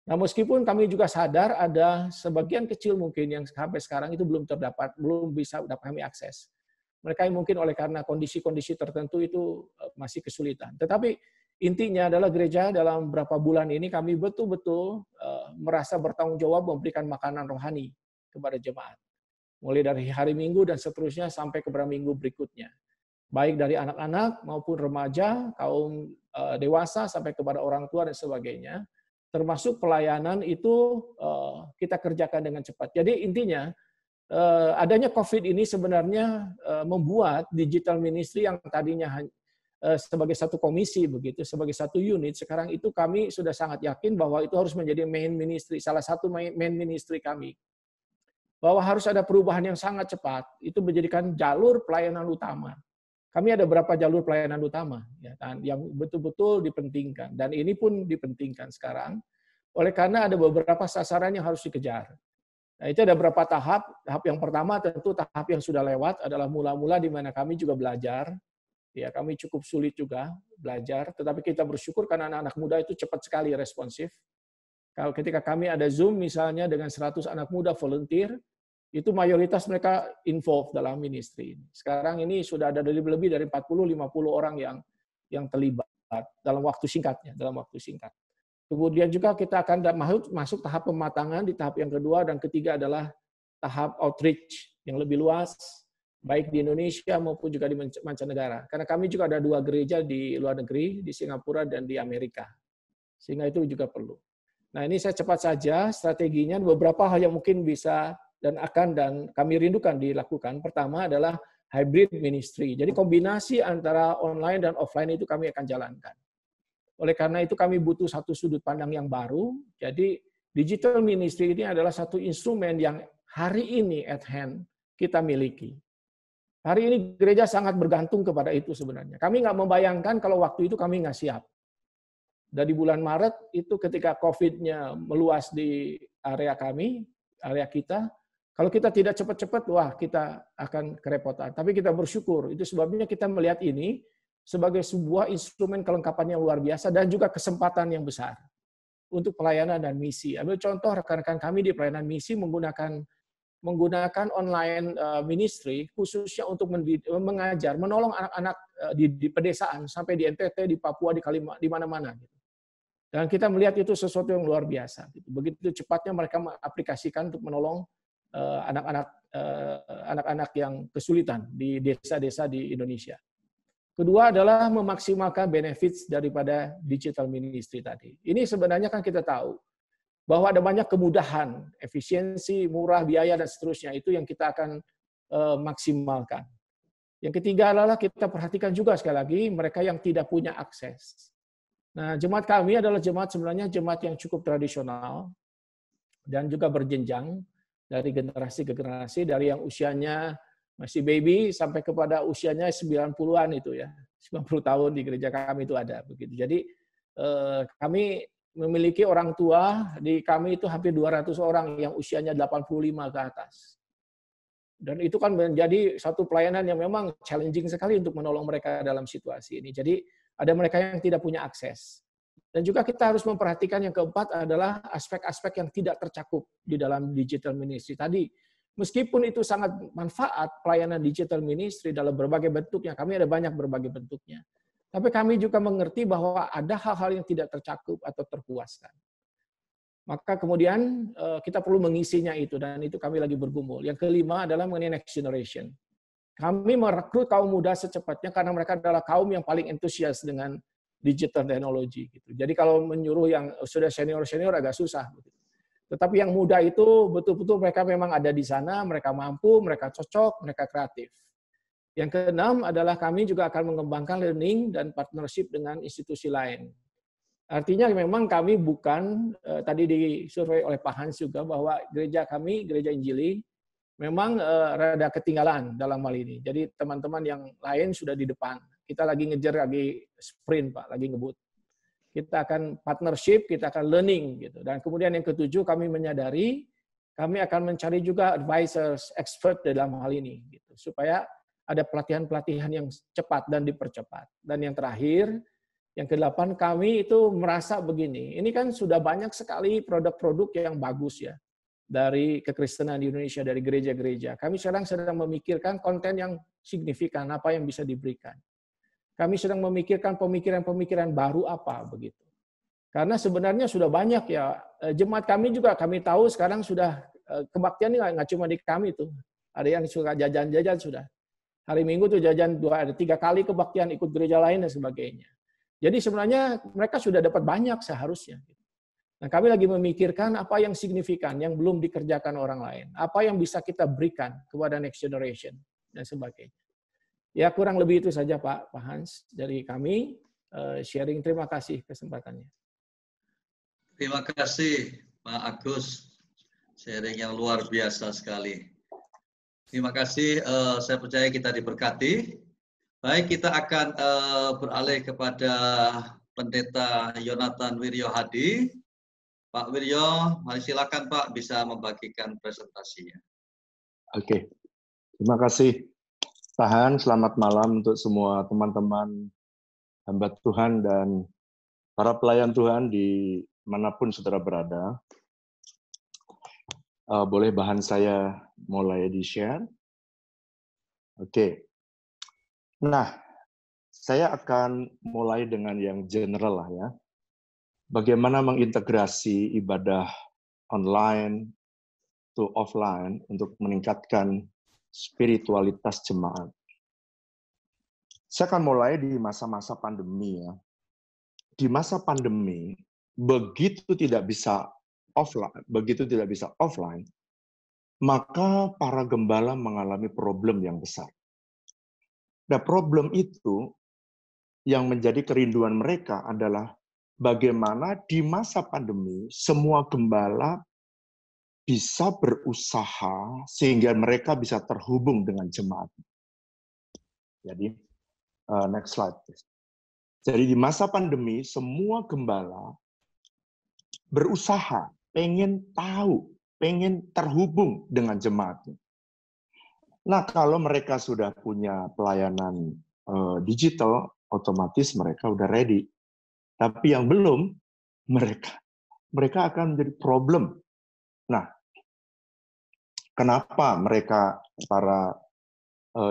Nah, meskipun kami juga sadar ada sebagian kecil mungkin yang sampai sekarang itu belum bisa kami akses. Mereka mungkin oleh karena kondisi-kondisi tertentu itu masih kesulitan. Tetapi intinya adalah gereja dalam beberapa bulan ini kami betul-betul merasa bertanggung jawab memberikan makanan rohani kepada jemaat. Mulai dari hari Minggu dan seterusnya sampai ke beberapa minggu berikutnya. Baik dari anak-anak maupun remaja, kaum dewasa sampai kepada orang tua dan sebagainya. Termasuk pelayanan itu kita kerjakan dengan cepat. Jadi intinya adanya COVID ini sebenarnya membuat digital ministry yang tadinya sebagai satu komisi begitu, sebagai satu unit, sekarang itu kami sudah sangat yakin bahwa itu harus menjadi main ministry, salah satu main ministry kami. Bahwa harus ada perubahan yang sangat cepat, itu menjadikan jalur pelayanan utama. Kami ada beberapa jalur pelayanan utama ya kan, yang betul-betul dipentingkan. Dan ini pun dipentingkan sekarang, oleh karena ada beberapa sasaran yang harus dikejar. Nah, itu ada beberapa tahap. Tahap yang pertama tentu tahap yang sudah lewat adalah mula-mula di mana kami juga belajar. Ya, kami cukup sulit juga belajar, tetapi kita bersyukur karena anak-anak muda itu cepat sekali responsif. Kalau ketika kami ada Zoom misalnya dengan 100 anak muda volunteer, itu mayoritas mereka involved dalam ministry ini. Sekarang ini sudah ada lebih dari 40-50 orang yang terlibat dalam waktu singkatnya, dalam waktu singkat. Kemudian juga kita akan masuk tahap pematangan di tahap yang kedua dan ketiga adalah tahap outreach yang lebih luas, baik di Indonesia maupun juga di mancanegara. Karena kami juga ada 2 gereja di luar negeri, di Singapura dan di Amerika. Sehingga itu juga perlu. Nah, ini saya cepat saja strateginya, beberapa hal yang mungkin bisa dan kami rindukan dilakukan. Pertama adalah hybrid ministry. Jadi kombinasi antara online dan offline itu kami akan jalankan. Oleh karena itu kami butuh satu sudut pandang yang baru. Jadi digital ministry ini adalah satu instrumen yang hari ini at hand kita miliki. Hari ini gereja sangat bergantung kepada itu sebenarnya. Kami nggak membayangkan kalau waktu itu kami nggak siap. Dari bulan Maret itu ketika COVID-nya meluas di area kami, area kita, kalau kita tidak cepat-cepat, wah kita akan kerepotan. Tapi kita bersyukur. Itu sebabnya kita melihat ini sebagai sebuah instrumen kelengkapan yang luar biasa dan juga kesempatan yang besar untuk pelayanan dan misi. Ambil contoh rekan-rekan kami di pelayanan misi menggunakan online ministry khususnya untuk mengajar, menolong anak-anak di pedesaan sampai di NTT, di Papua, di Kalimantan, di mana-mana. Dan kita melihat itu sesuatu yang luar biasa. Begitu cepatnya mereka mengaplikasikan untuk menolong anak-anak yang kesulitan di desa-desa di Indonesia. Kedua adalah memaksimalkan benefits daripada digital ministry tadi. Ini sebenarnya kan kita tahu bahwa ada banyak kemudahan, efisiensi, murah, biaya, dan seterusnya. Itu yang kita akan maksimalkan. Yang ketiga adalah kita perhatikan juga sekali lagi mereka yang tidak punya akses. Nah, jemaat kami adalah jemaat sebenarnya jemaat yang cukup tradisional. dan juga berjenjang dari generasi ke generasi, dari yang usianya masih baby sampai kepada usianya 90-an itu ya. 90 tahun di gereja kami itu ada begitu. Jadi kami memiliki orang tua di kami itu hampir 200 orang yang usianya 85 ke atas. Dan itu kan menjadi satu pelayanan yang memang challenging sekali untuk menolong mereka dalam situasi ini. Jadi ada mereka yang tidak punya akses. Dan juga kita harus memperhatikan yang keempat adalah aspek-aspek yang tidak tercakup di dalam digital ministry. Tadi, meskipun itu sangat manfaat pelayanan digital ministry dalam berbagai bentuknya, kami ada banyak berbagai bentuknya. Tapi kami juga mengerti bahwa ada hal-hal yang tidak tercakup atau terpuaskan. Maka kemudian kita perlu mengisinya itu, dan itu kami lagi bergumul. Yang kelima adalah mengenai next generation. Kami merekrut kaum muda secepatnya karena mereka adalah kaum yang paling antusias dengan digital technology. Gitu. Jadi kalau menyuruh yang sudah senior-senior agak susah. Tetapi yang muda itu betul-betul mereka memang ada di sana, mereka mampu, mereka cocok, mereka kreatif. Yang keenam adalah kami juga akan mengembangkan learning dan partnership dengan institusi lain. Artinya memang kami bukan, tadi disurvei oleh Pak Hans juga, bahwa gereja kami, Gereja Injili, memang rada ketinggalan dalam hal ini. Jadi teman-teman yang lain sudah di depan. Kita lagi ngejar, lagi sprint Pak, lagi ngebut. Kita akan partnership, kita akan learning. Gitu. Dan kemudian yang ketujuh, kami menyadari, kami akan mencari juga advisors, expert dalam hal ini. Gitu, supaya ada pelatihan-pelatihan yang cepat dan dipercepat. Dan yang terakhir, yang ke-8, kami itu merasa begini, ini kan sudah banyak sekali produk-produk yang bagus ya, dari kekristenan di Indonesia, dari gereja-gereja. Kami sekarang sedang memikirkan konten yang signifikan, apa yang bisa diberikan. Kami sedang memikirkan pemikiran-pemikiran baru apa, begitu. Karena sebenarnya sudah banyak ya, jemaat kami juga, kami tahu sekarang sudah, kebaktian ini nggak cuma di kami tuh, ada yang suka jajan-jajan sudah. Hari Minggu tuh jajan 2-3 kali kebaktian, ikut gereja lain dan sebagainya. Jadi sebenarnya mereka sudah dapat banyak seharusnya. Nah, kami lagi memikirkan apa yang signifikan, yang belum dikerjakan orang lain. Apa yang bisa kita berikan kepada next generation, dan sebagainya. Ya kurang lebih itu saja Pak Hans dari kami. Sharing, terima kasih kesempatannya. Terima kasih Pak Agus. Sharing yang luar biasa sekali. Terima kasih, saya percaya kita diberkati. Baik, kita akan beralih kepada Pendeta Yonathan Wiryo Hadi. Pak Wiryo, mari silakan Pak bisa membagikan presentasinya. Oke, terima kasih Pak Hans. Selamat malam untuk semua teman-teman hamba Tuhan dan para pelayan Tuhan di manapun saudara berada. Boleh bahan saya mulai di-share? Oke. Nah, saya akan mulai dengan yang general lah ya. Bagaimana mengintegrasi ibadah online to offline untuk meningkatkan spiritualitas jemaat. Saya akan mulai di masa-masa pandemi ya. Di masa pandemi, begitu tidak bisa offline, maka para gembala mengalami problem yang besar. Nah, problem itu yang menjadi kerinduan mereka adalah bagaimana di masa pandemi semua gembala bisa berusaha sehingga mereka bisa terhubung dengan jemaat. Jadi, next slide, please. Jadi di masa pandemi semua gembala berusaha, pengen tahu, pengen terhubung dengan jemaatnya. Nah, kalau mereka sudah punya pelayanan digital, otomatis mereka udah ready. Tapi yang belum, mereka akan menjadi problem. Nah, kenapa mereka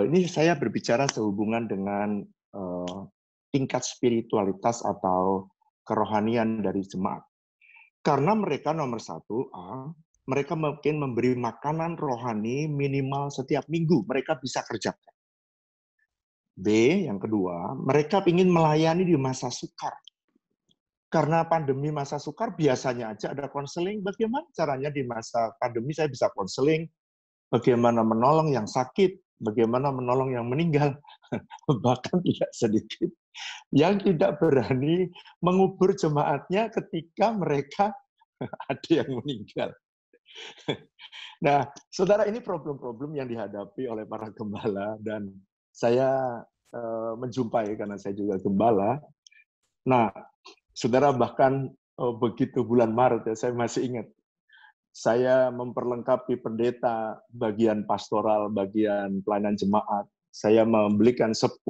ini saya berbicara sehubungan dengan tingkat spiritualitas atau kerohanian dari jemaat. Karena mereka nomor satu, mereka mungkin memberi makanan rohani minimal setiap minggu, mereka bisa kerjakan. B, yang kedua, mereka ingin melayani di masa sukar. Karena pandemi masa sukar, biasanya aja ada konseling. Bagaimana caranya di masa pandemi saya bisa konseling? Bagaimana menolong yang sakit? Bagaimana menolong yang meninggal? Bahkan tidak sedikit yang tidak berani mengubur jemaatnya ketika mereka ada yang meninggal. Nah, saudara, ini problem-problem yang dihadapi oleh para gembala, dan saya menjumpai karena saya juga gembala. Nah, saudara, bahkan begitu bulan Maret, ya, saya masih ingat, saya memperlengkapi pendeta bagian pastoral, bagian pelayanan jemaat. Saya membelikan 10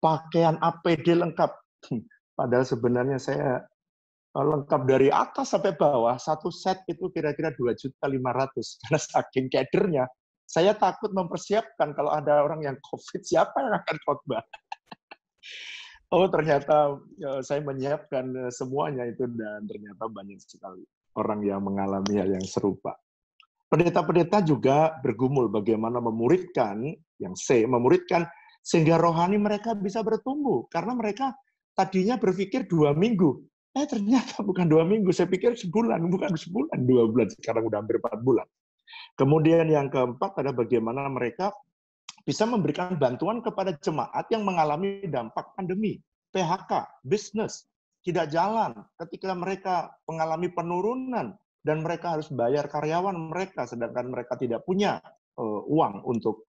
pakaian APD lengkap. Padahal sebenarnya saya lengkap dari atas sampai bawah, satu set itu kira-kira 2.500.000. Karena saking kedernya, saya takut mempersiapkan kalau ada orang yang COVID, siapa yang akan khotbah? Oh, ternyata saya menyiapkan semuanya itu, dan ternyata banyak sekali orang yang mengalami hal yang serupa. Pendeta-pendeta juga bergumul bagaimana memuridkan, yang memuridkan sehingga rohani mereka bisa bertumbuh. Karena mereka tadinya berpikir 2 minggu. Ternyata bukan 2 minggu, saya pikir sebulan, bukan sebulan, 2 bulan, sekarang udah hampir 4 bulan. Kemudian yang keempat adalah bagaimana mereka bisa memberikan bantuan kepada jemaat yang mengalami dampak pandemi, PHK, bisnis, tidak jalan, ketika mereka mengalami penurunan, dan mereka harus bayar karyawan mereka, sedangkan mereka tidak punya uang untuk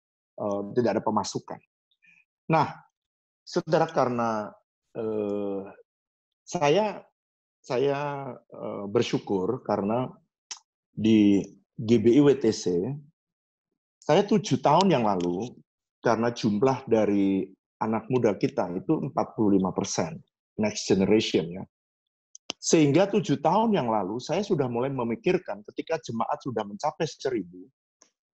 tidak ada pemasukan. Nah, saudara, karena saya bersyukur karena di GBI WTC, saya 7 tahun yang lalu, karena jumlah dari anak muda kita itu 45%, next generation, ya. Sehingga 7 tahun yang lalu, saya sudah mulai memikirkan ketika jemaat sudah mencapai 1.000,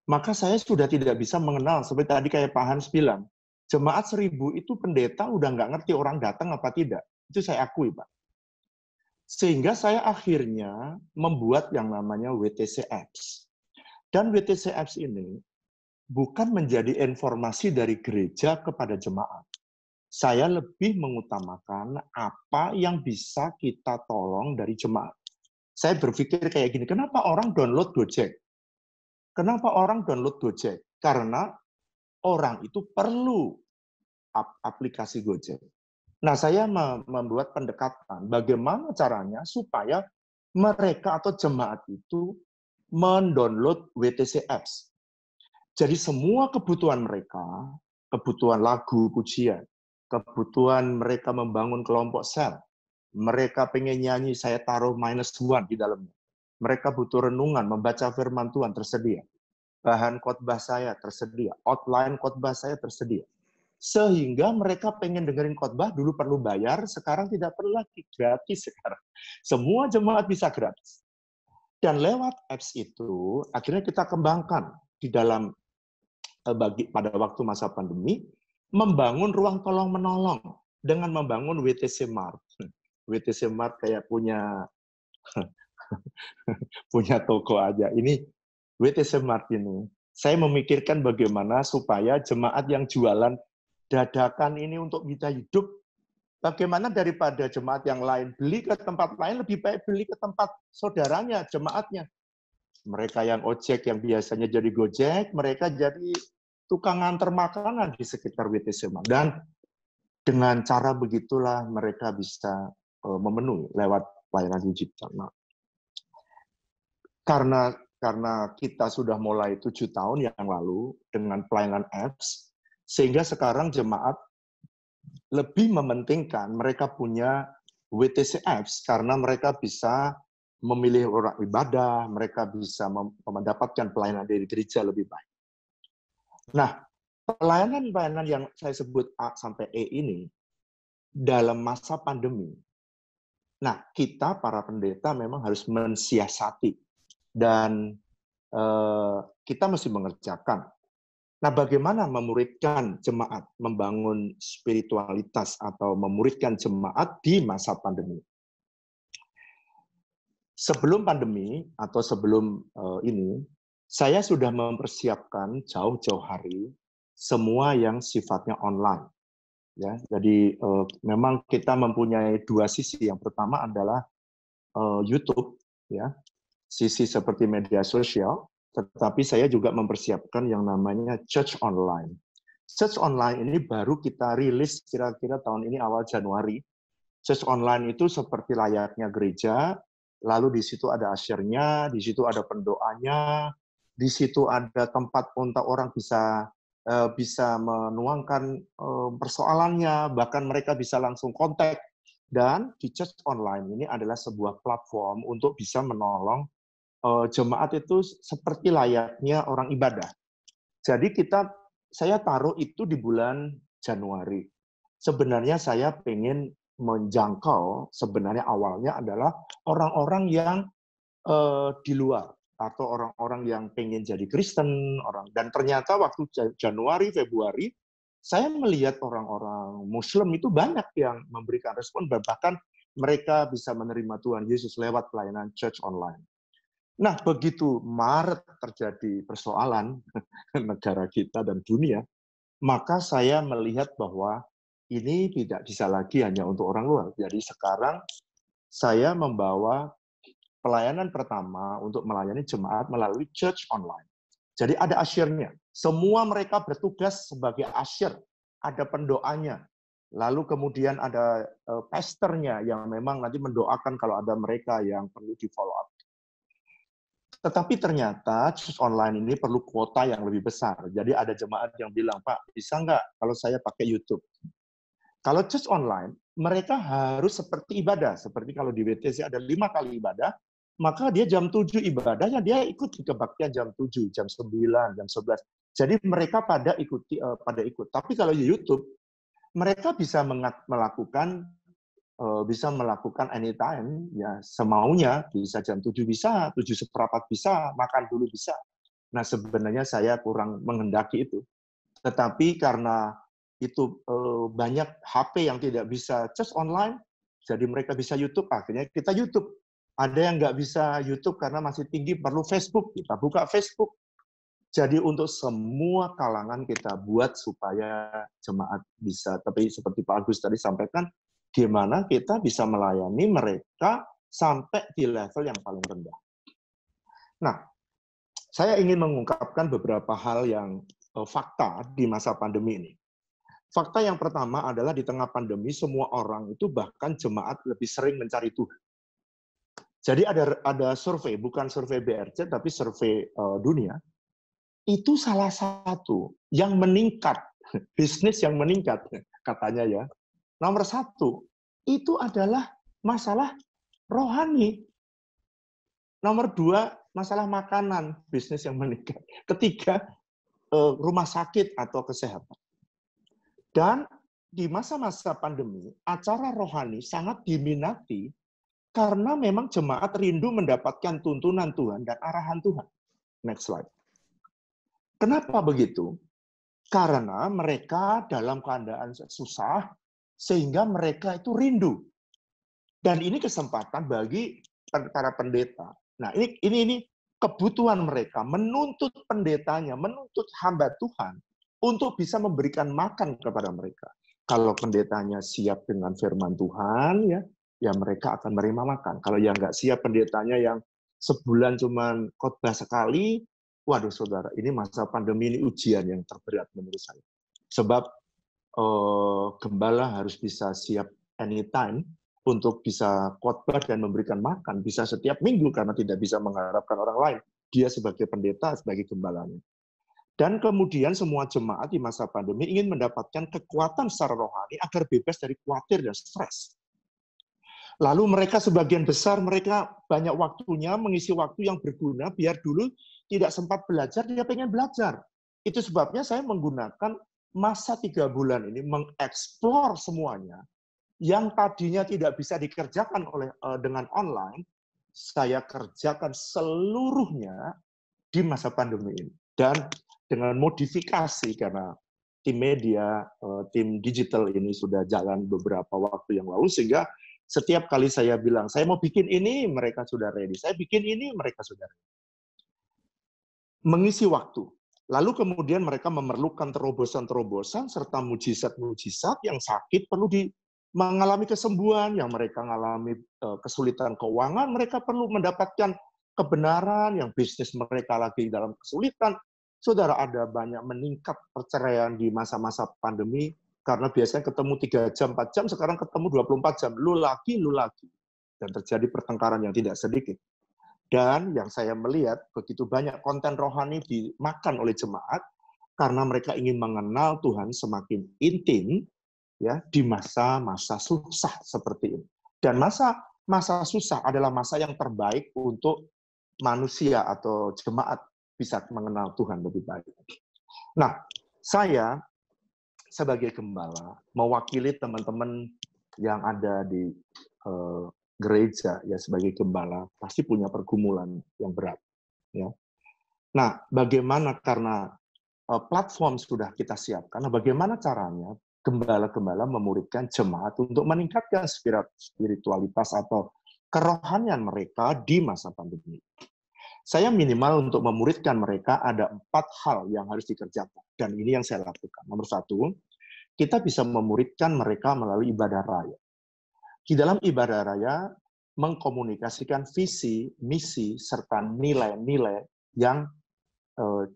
maka saya sudah tidak bisa mengenal, seperti tadi kayak Pak Hans bilang, jemaat 1.000 itu pendeta udah nggak ngerti orang datang apa tidak. Itu saya akui, Pak. Sehingga saya akhirnya membuat yang namanya WTC Apps. Dan WTC Apps ini bukan menjadi informasi dari gereja kepada jemaat. Saya lebih mengutamakan apa yang bisa kita tolong dari jemaat. Saya berpikir kayak gini, kenapa orang download Gojek? Kenapa orang download Gojek? Karena orang itu perlu aplikasi Gojek. Nah, saya membuat pendekatan bagaimana caranya supaya mereka atau jemaat itu mendownload WTC Apps. Jadi semua kebutuhan mereka, kebutuhan lagu, pujian, kebutuhan mereka membangun kelompok sel, mereka pengen nyanyi, saya taruh -1 di dalamnya. Mereka butuh renungan, membaca firman Tuhan, tersedia. Bahan khotbah saya tersedia, outline khotbah saya tersedia. Sehingga mereka pengen dengerin khotbah, dulu perlu bayar, sekarang tidak perlu lagi, gratis sekarang. Semua jemaat bisa gratis. Dan lewat apps itu, akhirnya kita kembangkan di dalam pada waktu masa pandemi, membangun ruang tolong-menolong dengan membangun WTC Mart. WTC Mart kayak punya toko aja. Ini WTC Mart ini, saya memikirkan bagaimana supaya jemaat yang jualan dadakan ini untuk bisa hidup, bagaimana daripada jemaat yang lain beli ke tempat lain, lebih baik beli ke tempat saudaranya, jemaatnya. Mereka yang ojek, yang biasanya jadi Gojek, mereka jadi tukang nganter makanan di sekitar WTC Mart. Dan dengan cara begitulah mereka bisa memenuhi lewat pelayanan digital. Nah, karena kita sudah mulai 7 tahun yang lalu dengan pelayanan apps, sehingga sekarang jemaat lebih mementingkan mereka punya WTC apps karena mereka bisa memilih orang ibadah, mereka bisa mendapatkan pelayanan dari gereja lebih baik. Nah, pelayanan-pelayanan yang saya sebut A sampai E ini dalam masa pandemi. Nah, kita para pendeta memang harus mensiasati dan kita mesti mengerjakan. Nah, bagaimana memuridkan jemaat, membangun spiritualitas atau memuridkan jemaat di masa pandemi? Sebelum pandemi atau sebelum ini, saya sudah mempersiapkan jauh-jauh hari semua yang sifatnya online. Ya, jadi memang kita mempunyai 2 sisi. Yang pertama adalah YouTube, ya, sisi seperti media sosial. Tetapi saya juga mempersiapkan yang namanya Church Online. Church Online ini baru kita rilis kira-kira tahun ini awal Januari. Church Online itu seperti layaknya gereja, lalu di situ ada asyirnya, di situ ada pendoanya, di situ ada tempat untuk orang bisa menuangkan persoalannya, bahkan mereka bisa langsung kontak. Dan di church online ini adalah sebuah platform untuk bisa menolong jemaat itu seperti layaknya orang ibadah. Jadi saya taruh itu di bulan Januari. Sebenarnya saya pengen menjangkau, sebenarnya awalnya adalah orang-orang yang di luar, atau orang-orang yang pengen jadi Kristen, dan ternyata waktu Januari, Februari, saya melihat orang-orang Muslim itu banyak yang memberikan respon, bahkan mereka bisa menerima Tuhan Yesus lewat pelayanan church online. Nah, begitu Maret terjadi persoalan negara kita dan dunia, maka saya melihat bahwa ini tidak bisa lagi hanya untuk orang luar. Jadi sekarang saya membawa pelayanan pertama untuk melayani jemaat melalui church online. Jadi ada asyirnya. Semua mereka bertugas sebagai asyir. Ada pendoanya. Lalu kemudian ada pastornya yang memang nanti mendoakan kalau ada mereka yang perlu di follow up. Tetapi ternyata church online ini perlu kuota yang lebih besar. Jadi ada jemaat yang bilang, Pak, bisa nggak kalau saya pakai YouTube? Kalau church online, mereka harus seperti ibadah. Seperti kalau di WTC ada 5 kali ibadah, maka dia jam 7 ibadahnya, dia ikut di kebaktian jam 7, jam 9, jam 11. Jadi mereka pada ikut. Tapi kalau di YouTube, mereka bisa melakukan anytime, ya semaunya, bisa jam 7 bisa, 7:15 bisa, makan dulu bisa. Nah, sebenarnya saya kurang menghendaki itu. Tetapi karena itu banyak HP yang tidak bisa church online, jadi mereka bisa YouTube, akhirnya kita YouTube. Ada yang nggak bisa YouTube karena masih tinggi, perlu Facebook, kita buka Facebook. Jadi untuk semua kalangan kita buat supaya jemaat bisa, tapi seperti Pak Agus tadi sampaikan, gimana kita bisa melayani mereka sampai di level yang paling rendah. Nah, saya ingin mengungkapkan beberapa hal yang fakta di masa pandemi ini. Fakta yang pertama adalah di tengah pandemi, semua orang itu bahkan jemaat lebih sering mencari Tuhan. Jadi ada survei, bukan survei BRC, tapi survei dunia, itu salah satu yang meningkat, bisnis yang meningkat, katanya ya. Nomor 1, itu adalah masalah rohani. Nomor 2, masalah makanan, bisnis yang meningkat. Ketiga, rumah sakit atau kesehatan. Dan di masa-masa pandemi, acara rohani sangat diminati karena memang jemaat rindu mendapatkan tuntunan Tuhan dan arahan Tuhan. Next slide. Kenapa begitu? Karena mereka dalam keadaan susah, sehingga mereka itu rindu. Dan ini kesempatan bagi para pendeta. Nah, ini kebutuhan mereka, menuntut pendetanya, menuntut hamba Tuhan, untuk bisa memberikan makan kepada mereka. Kalau pendetanya siap dengan firman Tuhan, ya mereka akan menerima makan. Kalau yang nggak siap pendetanya yang sebulan cuman khotbah sekali, waduh saudara, ini masa pandemi ini ujian yang terberat menurut saya. Sebab gembala harus bisa siap anytime untuk bisa khotbah dan memberikan makan, bisa setiap minggu karena tidak bisa mengharapkan orang lain. Dia sebagai pendeta, sebagai gembalanya. Dan kemudian semua jemaat di masa pandemi ingin mendapatkan kekuatan secara rohani agar bebas dari khawatir dan stres. Lalu mereka sebagian besar, mereka banyak waktunya mengisi waktu yang berguna, biar dulu tidak sempat belajar, dia pengen belajar. Itu sebabnya saya menggunakan masa 3 bulan ini, mengeksplor semuanya, yang tadinya tidak bisa dikerjakan dengan online, saya kerjakan seluruhnya di masa pandemi ini. Dan dengan modifikasi, karena tim media, tim digital ini sudah jalan beberapa waktu yang lalu, sehingga setiap kali saya bilang, saya mau bikin ini, mereka sudah ready. Saya bikin ini, mereka sudah ready. Mengisi waktu. Lalu kemudian mereka memerlukan terobosan-terobosan, serta mujizat-mujizat yang sakit perlu mengalami kesembuhan, yang mereka mengalami kesulitan keuangan, mereka perlu mendapatkan kebenaran, yang bisnis mereka lagi dalam kesulitan. Saudara, ada banyak meningkat perceraian di masa-masa pandemi, karena biasanya ketemu 3 jam, 4 jam, sekarang ketemu 24 jam. Lu lagi. dan terjadi pertengkaran yang tidak sedikit. Dan yang saya melihat begitu banyak konten rohani dimakan oleh jemaat karena mereka ingin mengenal Tuhan semakin intim ya di masa-masa susah seperti ini. Dan masa susah adalah masa yang terbaik untuk manusia atau jemaat bisa mengenal Tuhan lebih baik. Nah, saya sebagai gembala mewakili teman-teman yang ada di gereja ya sebagai gembala pasti punya pergumulan yang berat ya. Nah, bagaimana karena platform sudah kita siapkan, nah bagaimana caranya gembala-gembala memuridkan jemaat untuk meningkatkan spiritualitas atau kerohanian mereka di masa pandemi. Saya minimal untuk memuridkan mereka ada 4 hal yang harus dikerjakan. Dan ini yang saya lakukan. Nomor 1, kita bisa memuridkan mereka melalui ibadah raya. Di dalam ibadah raya, mengkomunikasikan visi, misi, serta nilai-nilai yang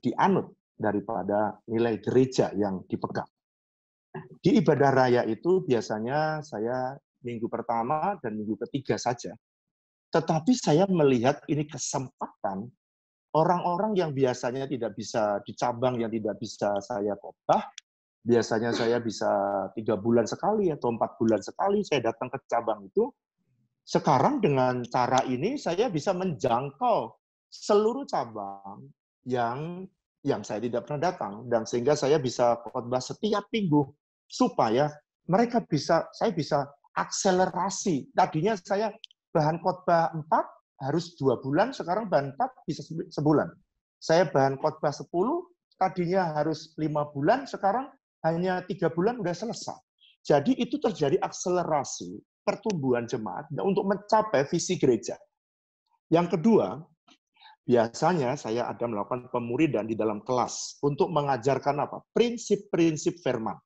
dianut daripada nilai gereja yang dipegang. Di ibadah raya itu biasanya saya minggu pertama dan minggu ketiga saja. Tetapi saya melihat ini kesempatan orang-orang yang biasanya tidak bisa di cabang yang tidak bisa saya khotbah, biasanya saya bisa 3 bulan sekali atau 4 bulan sekali saya datang ke cabang itu. Sekarang dengan cara ini saya bisa menjangkau seluruh cabang yang saya tidak pernah datang, dan sehingga saya bisa khotbah setiap minggu supaya mereka saya bisa akselerasi. Tadinya saya bahan khotbah 4 harus 2 bulan, sekarang bahan 4 bisa sebulan. Saya bahan khotbah 10 tadinya harus 5 bulan, sekarang hanya 3 bulan udah selesai. Jadi itu terjadi akselerasi pertumbuhan jemaat untuk mencapai visi gereja. Yang kedua, biasanya saya ada melakukan pemuridan di dalam kelas untuk mengajarkan apa? Prinsip-prinsip firman.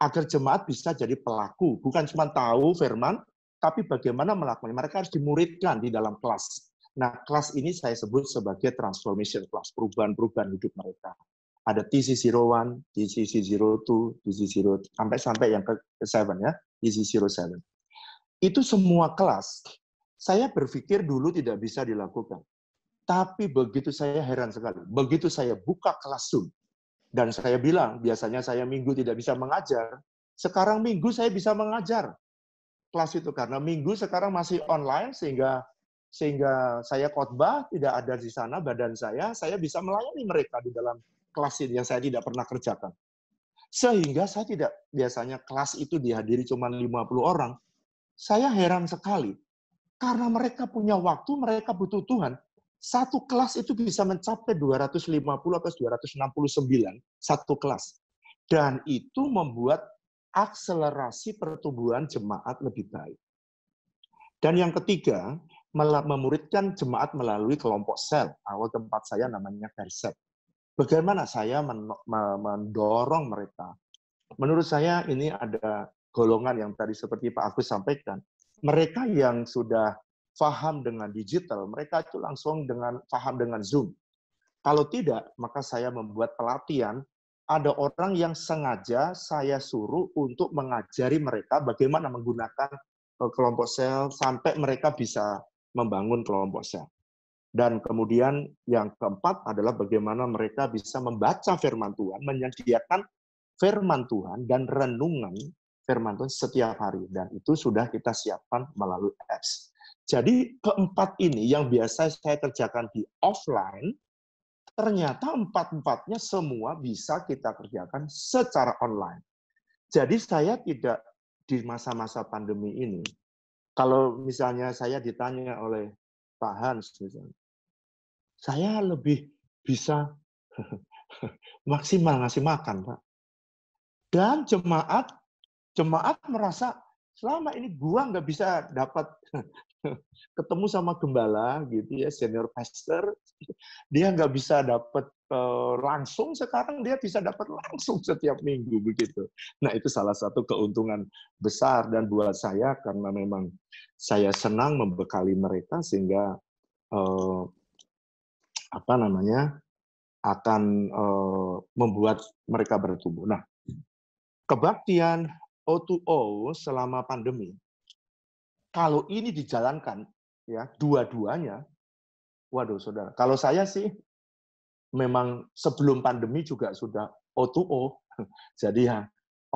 Agar jemaat bisa jadi pelaku, bukan cuma tahu firman, tapi bagaimana melakukannya. Mereka harus dimuridkan di dalam kelas. Nah, kelas ini saya sebut sebagai transformation class, perubahan-perubahan hidup mereka. Ada TC01, TC02, TC0, sampai yang ke-7 ya, TC07. Itu semua kelas, saya berpikir dulu tidak bisa dilakukan. Tapi begitu saya heran sekali, begitu saya buka kelas Zoom, dan saya bilang, biasanya saya minggu tidak bisa mengajar, sekarang minggu saya bisa mengajar kelas itu, karena minggu sekarang masih online, sehingga saya khotbah, tidak ada di sana badan saya bisa melayani mereka di dalam kelas ini yang saya tidak pernah kerjakan. Sehingga saya tidak, biasanya kelas itu dihadiri cuma 50 orang, saya heran sekali, karena mereka punya waktu, mereka butuh Tuhan. Satu kelas itu bisa mencapai 250 atau 269, satu kelas. Dan itu membuat akselerasi pertumbuhan jemaat lebih baik. Dan yang ketiga, memuridkan jemaat melalui kelompok sel. Awal tempat saya namanya Verset. Bagaimana saya mendorong mereka? Menurut saya ini ada golongan yang tadi seperti Pak Agus sampaikan. Mereka yang sudah paham dengan digital, mereka itu langsung paham dengan Zoom. Kalau tidak, maka saya membuat pelatihan, ada orang yang sengaja saya suruh untuk mengajari mereka bagaimana menggunakan kelompok sel sampai mereka bisa membangun kelompok sel. Dan kemudian yang keempat adalah bagaimana mereka bisa membaca firman Tuhan, menyediakan firman Tuhan dan renungan firman Tuhan setiap hari. Dan itu sudah kita siapkan melalui apps. Jadi keempat ini yang biasa saya kerjakan di offline, ternyata empat-empatnya semua bisa kita kerjakan secara online. Jadi saya tidak di masa-masa pandemi ini, kalau misalnya saya ditanya oleh Pak Hans, misalnya, saya lebih bisa maksimal ngasih makan, Pak. Dan jemaat merasa selama ini gua nggak bisa dapat ketemu sama gembala gitu ya, senior pastor, dia nggak bisa dapat langsung, sekarang dia bisa dapat langsung setiap minggu begitu. Nah, itu salah satu keuntungan besar, dan buat saya karena memang saya senang membekali mereka sehingga akan membuat mereka bertumbuh. Nah, kebaktian O2O selama pandemi. kalau ini dijalankan, ya dua-duanya, waduh saudara, kalau saya sih memang sebelum pandemi juga sudah O2O, jadi ya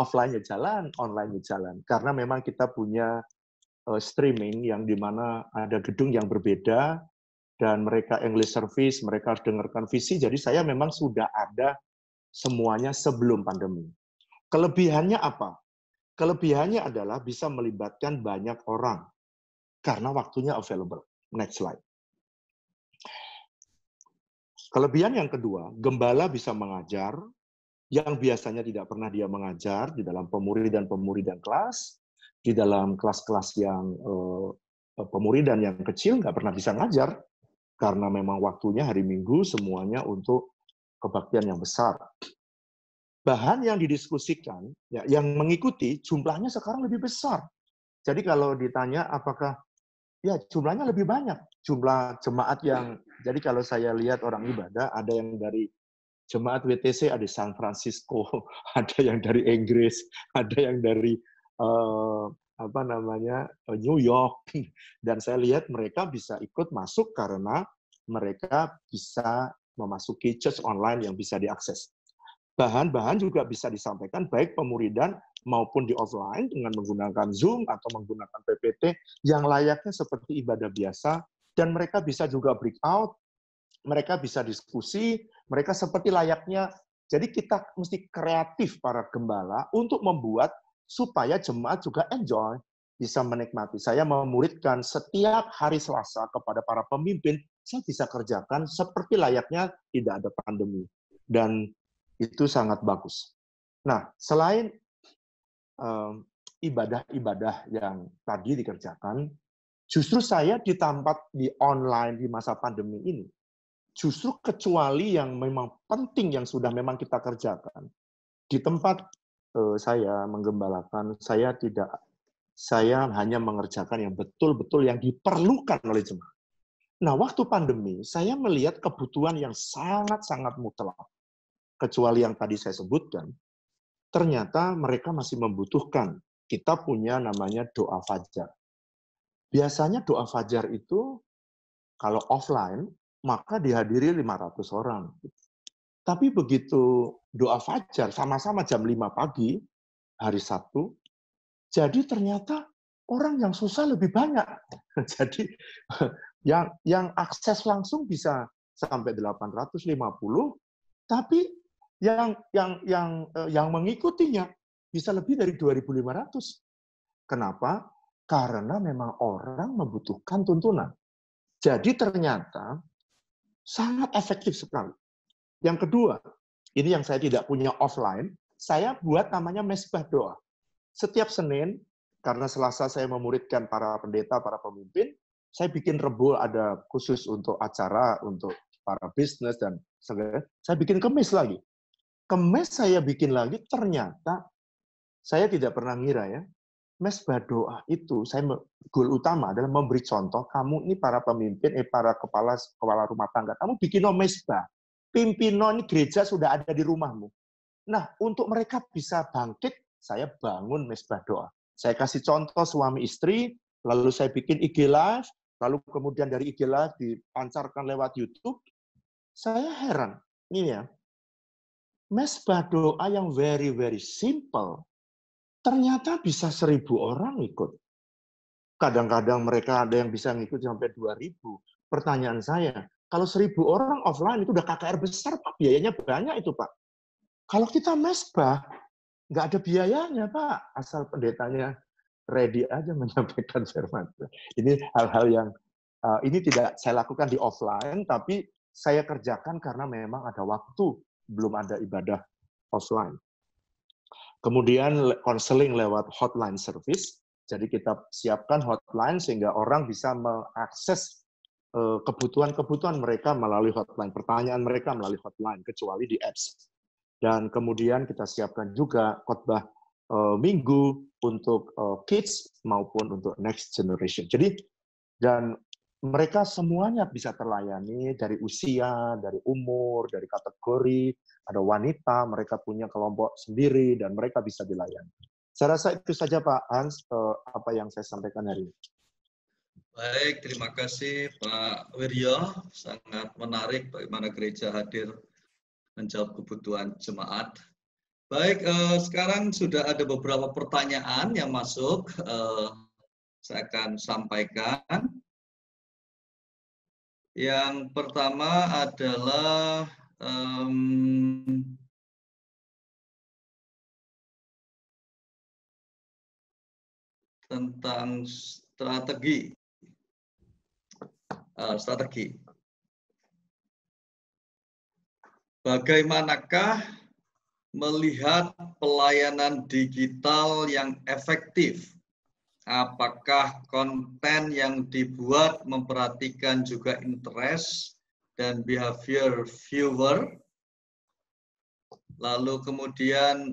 offline ya jalan, online ya jalan, karena memang kita punya streaming yang dimana ada gedung yang berbeda dan mereka English service, mereka harus dengarkan visi, jadi saya memang sudah ada semuanya sebelum pandemi. Kelebihannya apa? Kelebihannya adalah bisa melibatkan banyak orang karena waktunya available. Next slide. Kelebihan yang kedua, gembala bisa mengajar yang biasanya tidak pernah dia mengajar di dalam pemuridan kelas, di dalam kelas-kelas yang pemuridan yang kecil nggak pernah bisa ngajar karena memang waktunya hari Minggu semuanya untuk kebaktian yang besar. Bahan yang didiskusikan, ya, yang mengikuti jumlahnya sekarang lebih besar. Jadi kalau ditanya apakah, ya jumlahnya lebih banyak. Jumlah jemaat yang, jadi kalau saya lihat orang ibadah, ada yang dari jemaat WTC ada di San Francisco, ada yang dari Inggris, ada yang dari New York. Dan saya lihat mereka bisa ikut masuk karena mereka bisa memasuki church online yang bisa diakses. Bahan-bahan juga bisa disampaikan baik pemuridan maupun di offline dengan menggunakan Zoom atau menggunakan PPT yang layaknya seperti ibadah biasa, dan mereka bisa juga breakout, mereka bisa diskusi, mereka seperti layaknya. Jadi kita mesti kreatif para gembala untuk membuat supaya jemaat juga enjoy, bisa menikmati. Saya memuridkan setiap hari Selasa kepada para pemimpin, saya bisa kerjakan seperti layaknya tidak ada pandemi. Dan itu sangat bagus. Nah, selain ibadah-ibadah yang tadi dikerjakan, justru saya di tempat di online di masa pandemi ini, justru kecuali yang memang penting yang sudah memang kita kerjakan, di tempat saya menggembalakan, saya hanya mengerjakan yang betul-betul yang diperlukan oleh jemaat. Nah, waktu pandemi, saya melihat kebutuhan yang sangat-sangat mutlak. Kecuali yang tadi saya sebutkan, ternyata mereka masih membutuhkan. Kita punya namanya doa fajar. Biasanya doa fajar itu, kalau offline, maka dihadiri 500 orang. Tapi begitu doa fajar, sama-sama jam 5 pagi, hari Sabtu, jadi ternyata orang yang susah lebih banyak. Jadi yang akses langsung bisa sampai 850, tapi yang mengikutinya bisa lebih dari 2.500. Kenapa? Karena memang orang membutuhkan tuntunan. Jadi ternyata sangat efektif sekali. Yang kedua, ini yang saya tidak punya offline, saya buat namanya mesbah doa. Setiap Senin, karena Selasa saya memuridkan para pendeta, para pemimpin, saya bikin Rebo ada khusus untuk acara, untuk para bisnis dan sebagainya. Saya bikin Kemis lagi. Kemis saya bikin lagi, ternyata saya tidak pernah ngira ya, mesbah doa itu, goal utama adalah memberi contoh, kamu ini para pemimpin, para kepala rumah tangga, kamu bikin mesbah. Pimpinan gereja sudah ada di rumahmu. Nah, untuk mereka bisa bangkit, saya bangun mesbah doa. Saya kasih contoh suami istri, lalu saya bikin IG Live, lalu kemudian dari IG Live dipancarkan lewat YouTube. Saya heran, ini ya, mesbah doa yang very, very simple, ternyata bisa 1.000 orang ikut. Kadang-kadang mereka ada yang bisa ngikut sampai 2.000. Pertanyaan saya, kalau 1.000 orang offline itu udah KKR besar, Pak. Biayanya banyak itu, Pak. Kalau kita mesbah, nggak ada biayanya, Pak. Asal pendetanya ready aja menyampaikan firman. Ini hal-hal yang ini tidak saya lakukan di offline, tapi saya kerjakan karena memang ada waktu, belum ada ibadah offline. Kemudian konseling lewat hotline service, jadi kita siapkan hotline sehingga orang bisa mengakses kebutuhan-kebutuhan mereka melalui hotline, pertanyaan mereka melalui hotline, kecuali di apps. Dan kemudian kita siapkan juga khotbah minggu untuk kids maupun untuk next generation. Jadi, dan mereka semuanya bisa terlayani dari usia, dari umur, dari kategori, ada wanita, mereka punya kelompok sendiri, dan mereka bisa dilayani. Saya rasa itu saja Pak Hans, apa yang saya sampaikan hari ini. Baik, terima kasih Pak Wiryo. Sangat menarik bagaimana gereja hadir menjawab kebutuhan jemaat. Baik, sekarang sudah ada beberapa pertanyaan yang masuk. Saya akan sampaikan. Yang pertama adalah tentang strategi. Bagaimanakah melihat pelayanan digital yang efektif? Apakah konten yang dibuat memperhatikan juga interest dan behavior viewer? Lalu kemudian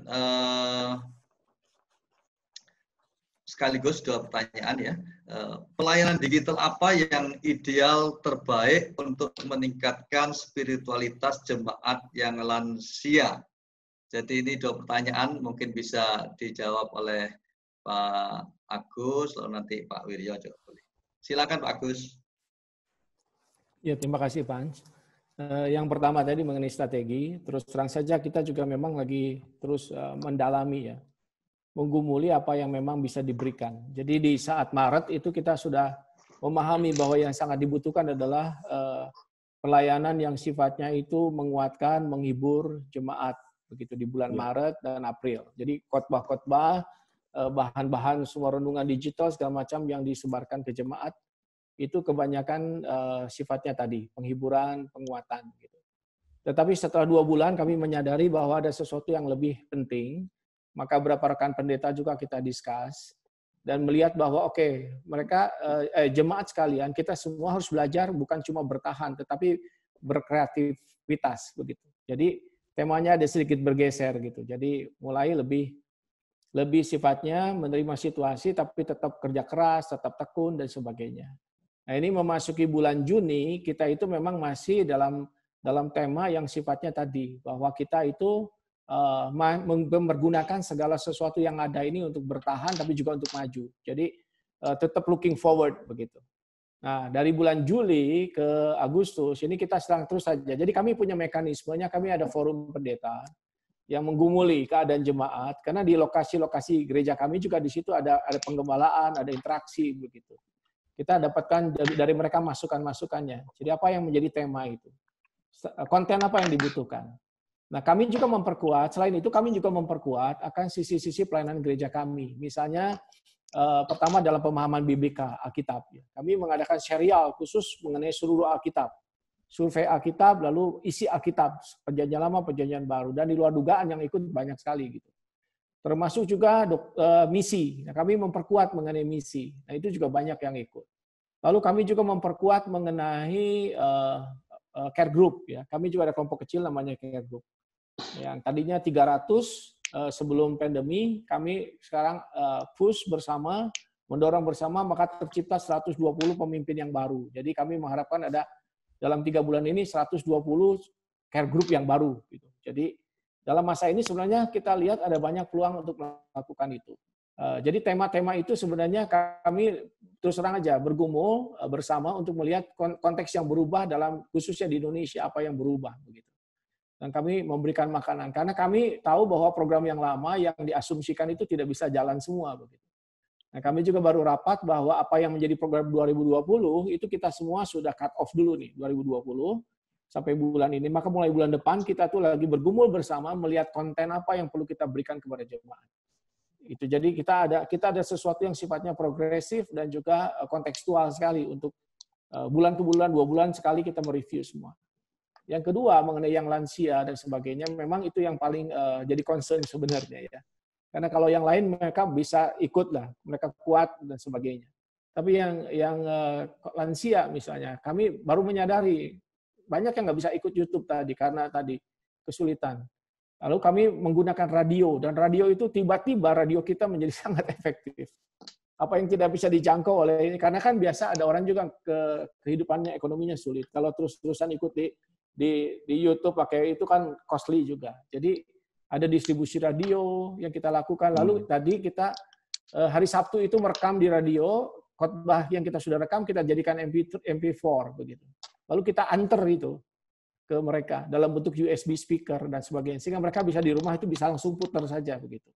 sekaligus dua pertanyaan ya. Pelayanan digital apa yang ideal terbaik untuk meningkatkan spiritualitas jemaat yang lansia? Jadi ini dua pertanyaan mungkin bisa dijawab oleh Pak Agus, lalu nanti Pak Wiryo jawab. Silakan Pak Agus. Ya, terima kasih Pak Hans. Yang pertama tadi mengenai strategi, terus terang saja kita juga memang lagi terus mendalami ya, menggumuli apa yang memang bisa diberikan. Jadi di saat Maret itu kita sudah memahami bahwa yang sangat dibutuhkan adalah pelayanan yang sifatnya itu menguatkan, menghibur jemaat begitu di bulan Maret dan April. Jadi khotbah-khotbah, bahan-bahan semua renungan digital segala macam yang disebarkan ke jemaat itu kebanyakan sifatnya tadi penghiburan, penguatan gitu. Tetapi setelah 2 bulan kami menyadari bahwa ada sesuatu yang lebih penting. Maka beberapa rekan pendeta juga kita discuss dan melihat bahwa mereka jemaat sekalian kita semua harus belajar bukan cuma bertahan tetapi berkreativitas begitu. Jadi temanya ada sedikit bergeser gitu. Jadi mulai lebih sifatnya menerima situasi tapi tetap kerja keras, tetap tekun dan sebagainya. Nah, ini memasuki bulan Juni kita itu memang masih dalam tema yang sifatnya tadi bahwa kita itu mempergunakan segala sesuatu yang ada ini untuk bertahan tapi juga untuk maju. Jadi tetap looking forward begitu. Nah, dari bulan Juli ke Agustus ini kita sedang terus saja. Jadi kami punya mekanismenya, kami ada forum pendeta yang menggumuli keadaan jemaat karena di lokasi-lokasi gereja kami juga di situ ada penggembalaan, ada interaksi begitu. Kita dapatkan dari mereka masukan-masukannya. Jadi apa yang menjadi tema itu? Konten apa yang dibutuhkan? Nah, kami juga memperkuat, selain itu kami juga memperkuat akan sisi-sisi pelayanan gereja kami. Misalnya, pertama dalam pemahaman BBK, Alkitab. Kami mengadakan serial khusus mengenai seluruh Alkitab. Survei Alkitab, lalu isi Alkitab, perjanjian lama, perjanjian baru. Dan di luar dugaan yang ikut banyak sekali. Gitu. Termasuk juga misi. Nah, kami memperkuat mengenai misi. Nah, itu juga banyak yang ikut. Lalu kami juga memperkuat mengenai care group. Ya. Kami juga ada kelompok kecil namanya care group. Yang tadinya 300 sebelum pandemi, kami sekarang push bersama, mendorong bersama, maka tercipta 120 pemimpin yang baru. Jadi kami mengharapkan ada dalam 3 bulan ini 120 care group yang baru. Gitu. Jadi dalam masa ini sebenarnya kita lihat ada banyak peluang untuk melakukan itu. Jadi tema-tema itu sebenarnya kami terus terang aja bergumul bersama untuk melihat konteks yang berubah dalam khususnya di Indonesia apa yang berubah begitu. Dan kami memberikan makanan karena kami tahu bahwa program yang lama yang diasumsikan itu tidak bisa jalan semua begitu. Nah, kami juga baru rapat bahwa apa yang menjadi program 2020 itu kita semua sudah cut off dulu nih 2020 sampai bulan ini. Maka mulai bulan depan kita tuh lagi bergumul bersama melihat konten apa yang perlu kita berikan kepada jemaat. Itu jadi kita ada sesuatu yang sifatnya progresif dan juga kontekstual sekali untuk bulan ke bulan 2 bulan sekali kita mereview semua. Yang kedua mengenai yang lansia dan sebagainya, memang itu yang paling jadi concern sebenarnya ya. Karena kalau yang lain mereka bisa ikut lah, mereka kuat dan sebagainya. Tapi yang lansia misalnya, kami baru menyadari banyak yang nggak bisa ikut YouTube tadi karena tadi kesulitan. Lalu kami menggunakan radio dan radio itu tiba-tiba radio kita menjadi sangat efektif. Apa yang tidak bisa dijangkau oleh ini karena kan biasa ada orang juga kehidupannya ekonominya sulit. Kalau terus-terusan ikut di YouTube pakai itu kan costly juga. Jadi ada distribusi radio yang kita lakukan. Lalu tadi kita hari Sabtu itu merekam di radio khotbah yang kita sudah rekam kita jadikan MP4 begitu. Lalu kita antar itu ke mereka dalam bentuk USB speaker dan sebagainya, sehingga mereka bisa di rumah itu bisa langsung putar saja begitu.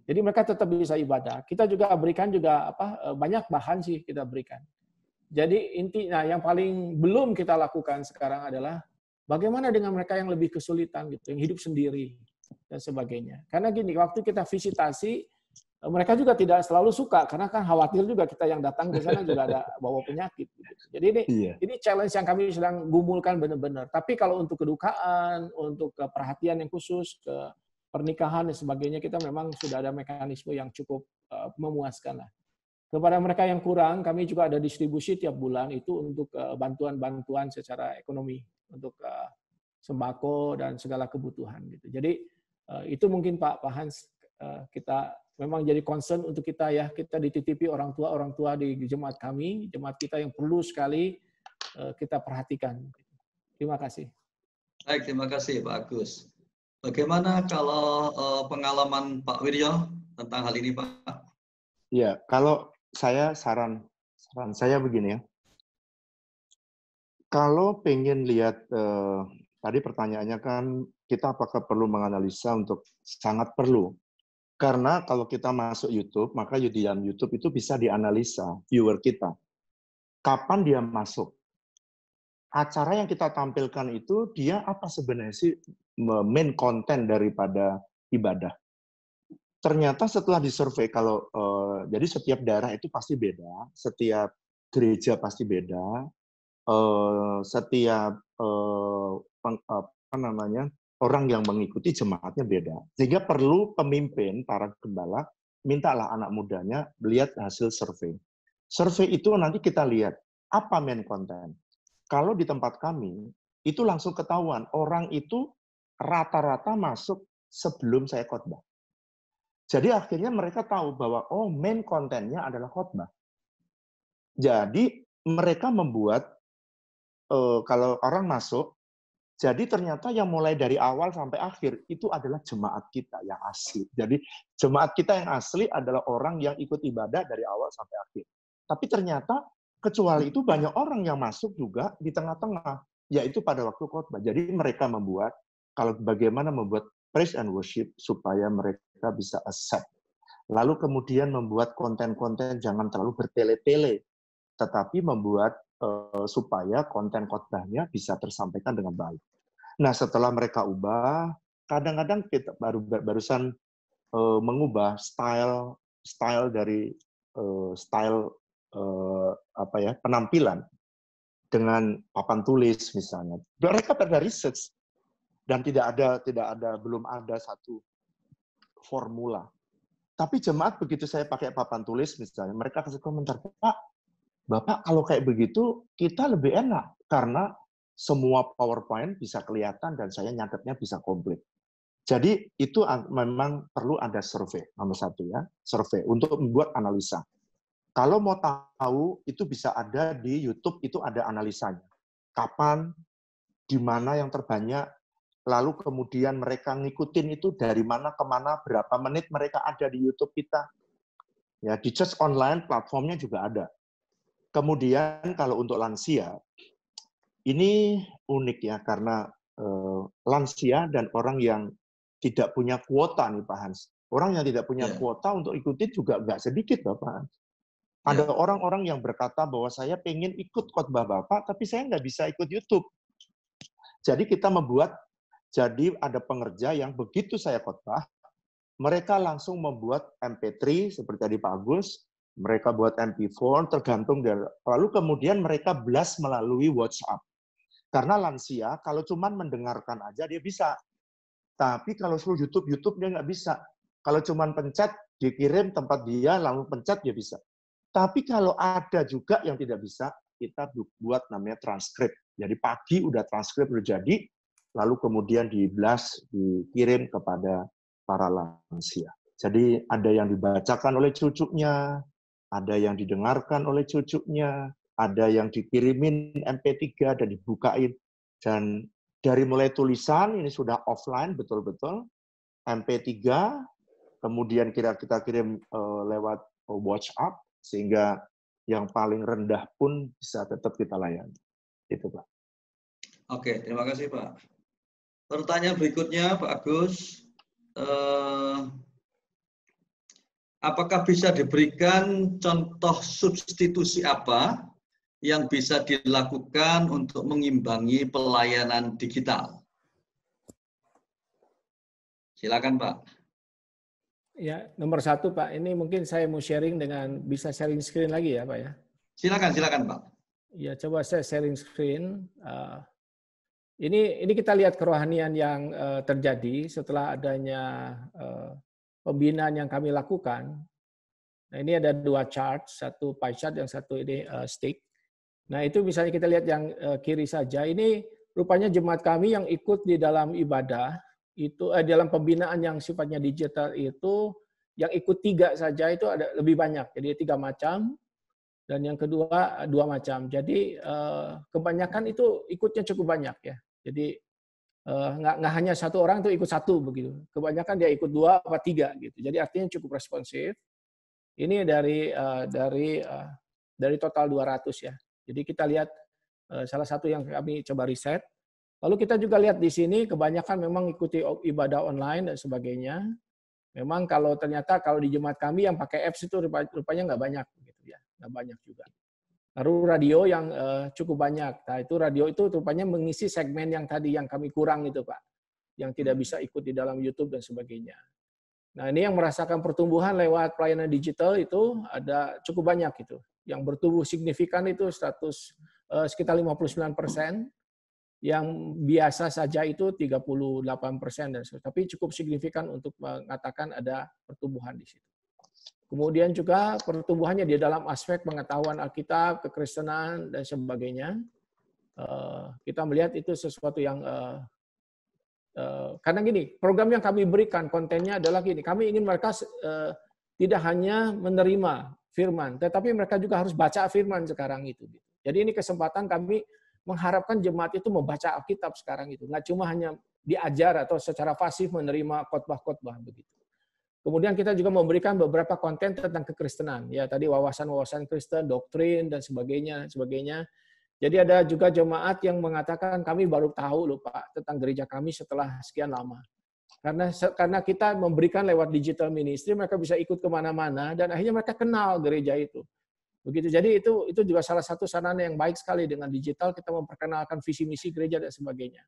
Jadi mereka tetap bisa ibadah. Kita juga berikan juga banyak bahan sih kita berikan. Jadi intinya yang paling belum kita lakukan sekarang adalah bagaimana dengan mereka yang lebih kesulitan gitu, yang hidup sendiri dan sebagainya. Karena gini, waktu kita visitasi mereka juga tidak selalu suka karena kan khawatir juga kita yang datang ke sana juga ada bawa penyakit. Gitu. Jadi ini challenge yang kami sedang gumulkan benar-benar. Tapi kalau untuk kedukaan, untuk perhatian yang khusus, ke pernikahan dan sebagainya, kita memang sudah ada mekanisme yang cukup memuaskan lah. Kepada mereka yang kurang, kami juga ada distribusi tiap bulan itu untuk bantuan-bantuan secara ekonomi, untuk sembako dan segala kebutuhan. Gitu. Jadi itu mungkin Pak Hans, kita memang jadi concern untuk kita ya, kita dititipi orang tua di jemaat kami, jemaat kita yang perlu sekali kita perhatikan. Terima kasih. Baik, terima kasih Pak Agus. Bagaimana kalau pengalaman Pak Wiryo tentang hal ini, Pak? Ya, kalau saya saran saya begini ya. Kalau pengen lihat tadi pertanyaannya kan kita apakah perlu menganalisa untuk sangat perlu. Karena kalau kita masuk YouTube, maka di dalam YouTube itu bisa dianalisa viewer kita. Kapan dia masuk? Acara yang kita tampilkan itu dia apa sebenarnya sih main content daripada ibadah. Ternyata setelah disurvei kalau jadi setiap daerah itu pasti beda, setiap gereja pasti beda, setiap orang yang mengikuti jemaatnya beda. Sehingga perlu pemimpin, para gembala, mintalah anak mudanya melihat hasil survei. Survei itu nanti kita lihat, apa main konten. Kalau di tempat kami, itu langsung ketahuan, orang itu rata-rata masuk sebelum saya khotbah. Jadi akhirnya mereka tahu bahwa, oh main kontennya adalah khotbah. Jadi mereka membuat, kalau orang masuk, jadi ternyata yang mulai dari awal sampai akhir itu adalah jemaat kita yang asli. Jadi jemaat kita yang asli adalah orang yang ikut ibadah dari awal sampai akhir. Tapi ternyata kecuali itu banyak orang yang masuk juga di tengah-tengah, yaitu pada waktu khotbah. Jadi mereka membuat, kalau bagaimana membuat praise and worship supaya mereka bisa accept. Lalu kemudian membuat konten-konten jangan terlalu bertele-tele, tetapi membuat supaya konten khotbahnya bisa tersampaikan dengan baik. Nah, setelah mereka ubah, kadang-kadang kita barusan mengubah style dari penampilan dengan papan tulis misalnya. Mereka pada research dan belum ada satu formula. Tapi jemaat begitu saya pakai papan tulis misalnya, mereka kasih komentar, Bapak kalau kayak begitu kita lebih enak karena semua PowerPoint bisa kelihatan dan saya nyatetnya bisa komplit. Jadi itu memang perlu ada survei, nomor satu ya, survei untuk membuat analisa. Kalau mau tahu itu bisa ada di YouTube, itu ada analisanya. Kapan, di mana yang terbanyak, lalu kemudian mereka ngikutin itu dari mana ke mana, berapa menit mereka ada di YouTube kita. Ya, di Church Online platformnya juga ada. Kemudian kalau untuk lansia, ini unik ya, karena lansia dan orang yang tidak punya kuota nih Pak Hans. Orang yang tidak punya kuota untuk ikuti juga nggak sedikit Pak Hans. Ada orang-orang yang berkata bahwa saya pengen ikut khotbah Bapak, tapi saya nggak bisa ikut YouTube. Jadi kita membuat, jadi ada pengerja yang begitu saya khotbah, mereka langsung membuat MP3 seperti tadi Pak Agus, mereka buat MP4 tergantung dari, lalu kemudian mereka blast melalui WhatsApp. Karena lansia kalau cuman mendengarkan aja dia bisa. Tapi kalau suruh YouTube dia nggak bisa. Kalau cuman pencet dikirim tempat dia lalu pencet dia bisa. Tapi kalau ada juga yang tidak bisa, kita buat namanya transkrip. Jadi pagi udah transkrip udah jadi, lalu kemudian di blast dikirim kepada para lansia. Jadi ada yang dibacakan oleh cucunya, ada yang didengarkan oleh cucunya, ada yang dikirimin MP3 dan dibukain. Dan dari mulai tulisan, ini sudah offline betul-betul, MP3, kemudian kita kirim lewat WhatsApp, sehingga yang paling rendah pun bisa tetap kita layani. Itu, Pak. Oke, terima kasih Pak. Pertanyaan berikutnya Pak Agus, apakah bisa diberikan contoh substitusi apa yang bisa dilakukan untuk mengimbangi pelayanan digital? Silakan Pak. Ya, nomor satu Pak, ini mungkin saya mau sharing dengan, bisa sharing screen lagi ya Pak ya? Silakan Pak. Ya, coba saya sharing screen. Ini kita lihat kerohanian yang terjadi setelah adanya pembinaan yang kami lakukan. Nah, ini ada dua chart, satu pie chart, yang satu ini stick. Nah, itu misalnya kita lihat yang kiri saja, ini rupanya jemaat kami yang ikut di dalam ibadah, itu dalam pembinaan yang sifatnya digital itu, yang ikut 3 saja itu ada lebih banyak, jadi 3 macam, dan yang kedua 2 macam. Jadi kebanyakan itu ikutnya cukup banyak ya. Jadi nggak hanya 1 orang tuh ikut 1 begitu. Kebanyakan dia ikut 2 atau 3 gitu. Jadi artinya cukup responsif. Ini dari total 200 ya. Jadi kita lihat salah satu yang kami coba riset. Lalu kita juga lihat di sini kebanyakan memang ikuti ibadah online dan sebagainya. Memang kalau ternyata kalau di jemaat kami yang pakai apps itu rupanya nggak banyak gitu ya, nggak banyak juga. Lalu radio yang cukup banyak. Nah itu radio itu rupanya mengisi segmen yang tadi yang kami kurang itu Pak, yang tidak bisa ikut di dalam YouTube dan sebagainya. Nah ini yang merasakan pertumbuhan lewat pelayanan digital itu ada cukup banyak gitu. Yang bertumbuh signifikan itu sekitar 59%. Yang biasa saja itu 38%, tapi cukup signifikan untuk mengatakan ada pertumbuhan di situ. Kemudian juga pertumbuhannya di dalam aspek pengetahuan Alkitab, kekristenan dan sebagainya. Kita melihat itu sesuatu yang karena gini, program yang kami berikan kontennya adalah gini, kami ingin mereka tidak hanya menerima firman, tetapi mereka juga harus baca firman sekarang itu. Jadi ini kesempatan kami mengharapkan jemaat itu membaca Alkitab sekarang itu. Nggak cuma hanya diajar atau secara pasif menerima khotbah-khotbah begitu. Kemudian kita juga memberikan beberapa konten tentang kekristenan. Ya tadi wawasan-wawasan Kristen, doktrin, dan sebagainya. Jadi ada juga jemaat yang mengatakan kami baru tahu loh Pak tentang gereja kami setelah sekian lama. Karena kita memberikan lewat digital ministry, mereka bisa ikut kemana-mana dan akhirnya mereka kenal gereja itu. Begitu. Jadi itu juga salah satu sarana yang baik sekali dengan digital, kita memperkenalkan visi misi gereja dan sebagainya.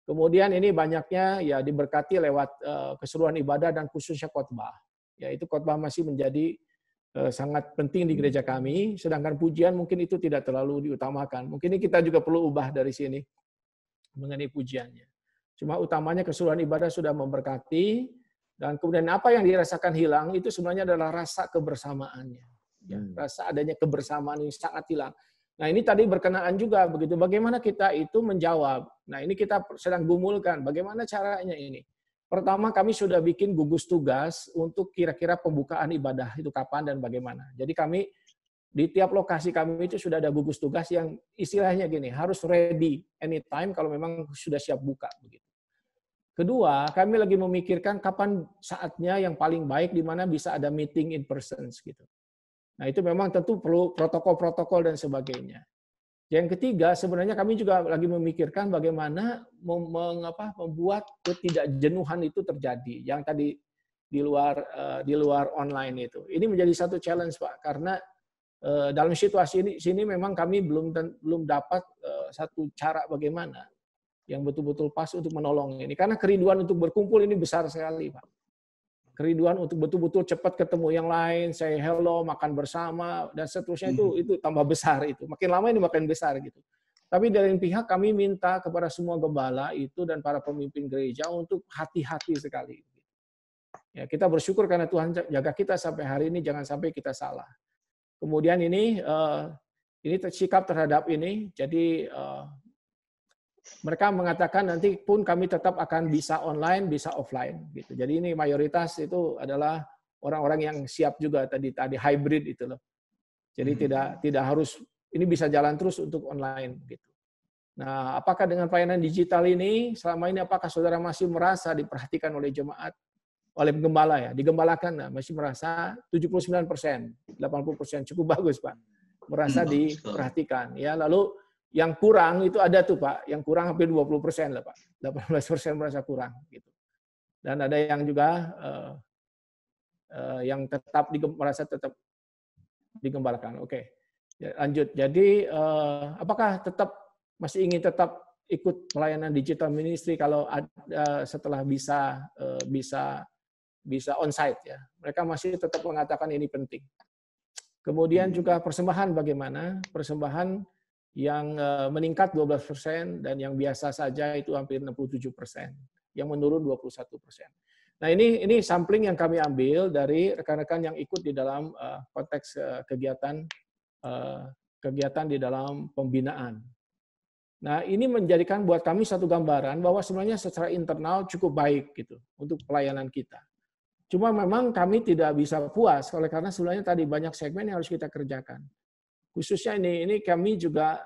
Kemudian ini banyaknya ya diberkati lewat keseluruhan ibadah dan khususnya khotbah. Ya itu khotbah masih menjadi sangat penting di gereja kami, sedangkan pujian mungkin itu tidak terlalu diutamakan. Mungkin ini kita juga perlu ubah dari sini mengenai pujiannya. Cuma utamanya keseluruhan ibadah sudah memberkati, dan kemudian apa yang dirasakan hilang itu sebenarnya adalah rasa kebersamaannya. Ya, rasa adanya kebersamaan yang sangat hilang. Nah ini tadi berkenaan juga begitu. Bagaimana kita itu menjawab? Nah ini kita sedang gumulkan. Bagaimana caranya ini? Pertama kami sudah bikin gugus tugas untuk kira-kira pembukaan ibadah itu kapan dan bagaimana. Jadi kami di tiap lokasi kami itu sudah ada gugus tugas yang istilahnya gini, harus ready anytime kalau memang sudah siap buka begitu. Kedua, kami lagi memikirkan kapan saatnya yang paling baik di mana bisa ada meeting in person gitu. Nah, itu memang tentu perlu protokol-protokol dan sebagainya. Yang ketiga, sebenarnya kami juga lagi memikirkan bagaimana membuat ketidakjenuhan itu terjadi. Yang tadi di luar online itu. Ini menjadi satu challenge, Pak, karena dalam situasi ini memang kami belum dapat satu cara bagaimana yang betul-betul pas untuk menolong ini. Karena kerinduan untuk berkumpul ini besar sekali, Pak. Kerinduan untuk betul-betul cepat ketemu yang lain, say hello, makan bersama, dan seterusnya itu tambah besar itu. Makin lama ini makin besar gitu. Tapi dari pihak kami minta kepada semua gembala itu dan para pemimpin gereja untuk hati-hati sekali. Ya, kita bersyukur karena Tuhan jaga kita sampai hari ini, jangan sampai kita salah. Kemudian ini sikap terhadap ini, jadi mereka mengatakan nanti pun kami tetap akan bisa online, bisa offline gitu. Jadi ini mayoritas itu adalah orang-orang yang siap juga tadi hybrid itu loh. Jadi tidak harus ini bisa jalan terus untuk online gitu. Nah, apakah dengan pelayanan digital ini selama ini apakah saudara masih merasa diperhatikan oleh jemaat, oleh penggembala ya, digembalakan masih merasa 79%, 80% cukup bagus Pak. merasa Bagus sekali. diperhatikan. Ya, lalu yang kurang itu ada tuh Pak, yang kurang hampir 20% lah Pak, 18% merasa kurang gitu. Dan ada yang juga yang tetap merasa tetap digembalakan. Oke, ya, lanjut. Jadi apakah tetap masih ingin tetap ikut pelayanan digital ministry kalau setelah bisa onsite ya? Mereka masih tetap mengatakan ini penting. Kemudian juga persembahan bagaimana? Persembahan yang meningkat 12% dan yang biasa saja itu hampir 67%, yang menurun 21%. Nah ini sampling yang kami ambil dari rekan-rekan yang ikut di dalam konteks kegiatan di dalam pembinaan. Nah ini menjadikan buat kami satu gambaran bahwa sebenarnya secara internal cukup baik gitu untuk pelayanan kita. Cuma memang kami tidak bisa puas oleh karena sebenarnya tadi banyak segmen yang harus kita kerjakan. Khususnya ini kami juga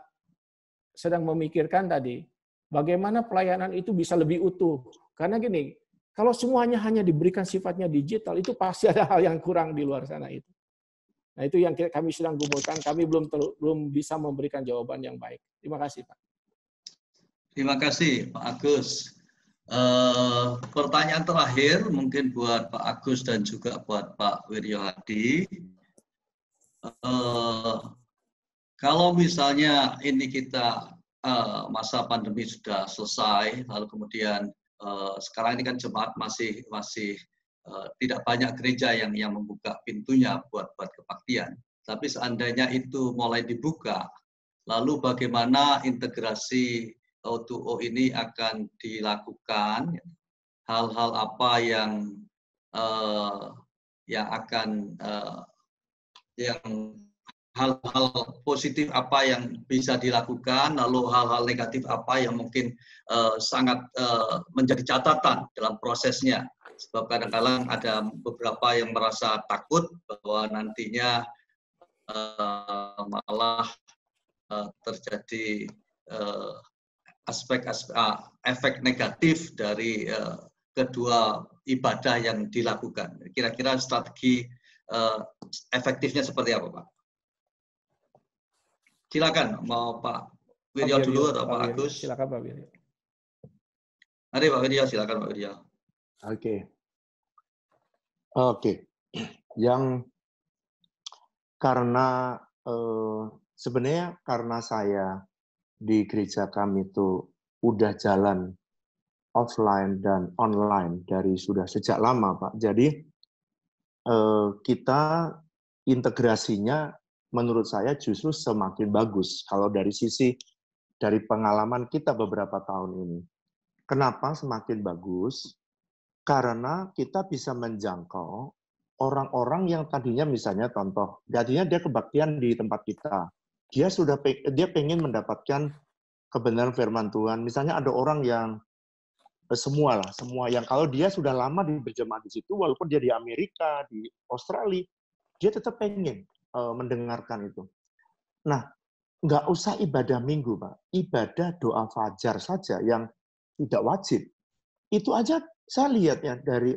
sedang memikirkan tadi bagaimana pelayanan itu bisa lebih utuh. Karena gini, kalau semuanya hanya diberikan sifatnya digital, itu pasti ada hal yang kurang di luar sana itu. Nah itu yang kami sedang gumulkan, kami belum bisa memberikan jawaban yang baik. Terima kasih Pak. Terima kasih Pak Agus. Pertanyaan terakhir mungkin buat Pak Agus dan juga buat Pak Wiryo Hadi. Kalau misalnya ini kita masa pandemi sudah selesai, lalu kemudian sekarang ini kan jemaat masih tidak banyak gereja yang membuka pintunya buat kebaktian. Tapi seandainya itu mulai dibuka, lalu bagaimana integrasi O2O ini akan dilakukan? Hal-hal apa yang akan hal-hal positif apa yang bisa dilakukan, lalu hal-hal negatif apa yang mungkin sangat menjadi catatan dalam prosesnya. Sebab kadang-kadang ada beberapa yang merasa takut bahwa nantinya malah terjadi efek negatif dari kedua ibadah yang dilakukan. Kira-kira strategi efektifnya seperti apa, Pak? Silakan, mau Pak Wiryo dulu atau Pak Agus? Silakan Pak Wiryo. Mari Pak Wiryo, silakan Pak Wiryo. Oke. Yang karena sebenarnya karena saya di gereja kami itu udah jalan offline dan online dari sudah sejak lama, Pak. Jadi kita integrasinya menurut saya justru semakin bagus kalau dari pengalaman kita beberapa tahun ini. Kenapa semakin bagus? Karena kita bisa menjangkau orang-orang yang tadinya misalnya contoh, tadinya dia kebaktian di tempat kita. Dia pengen mendapatkan kebenaran firman Tuhan. Misalnya ada orang yang semua yang kalau dia sudah lama berjemaat di situ, walaupun dia di Amerika, di Australia, dia tetap pengen mendengarkan itu. Nah, nggak usah ibadah minggu, Pak. Ibadah doa fajar saja yang tidak wajib. Itu aja saya lihat ya dari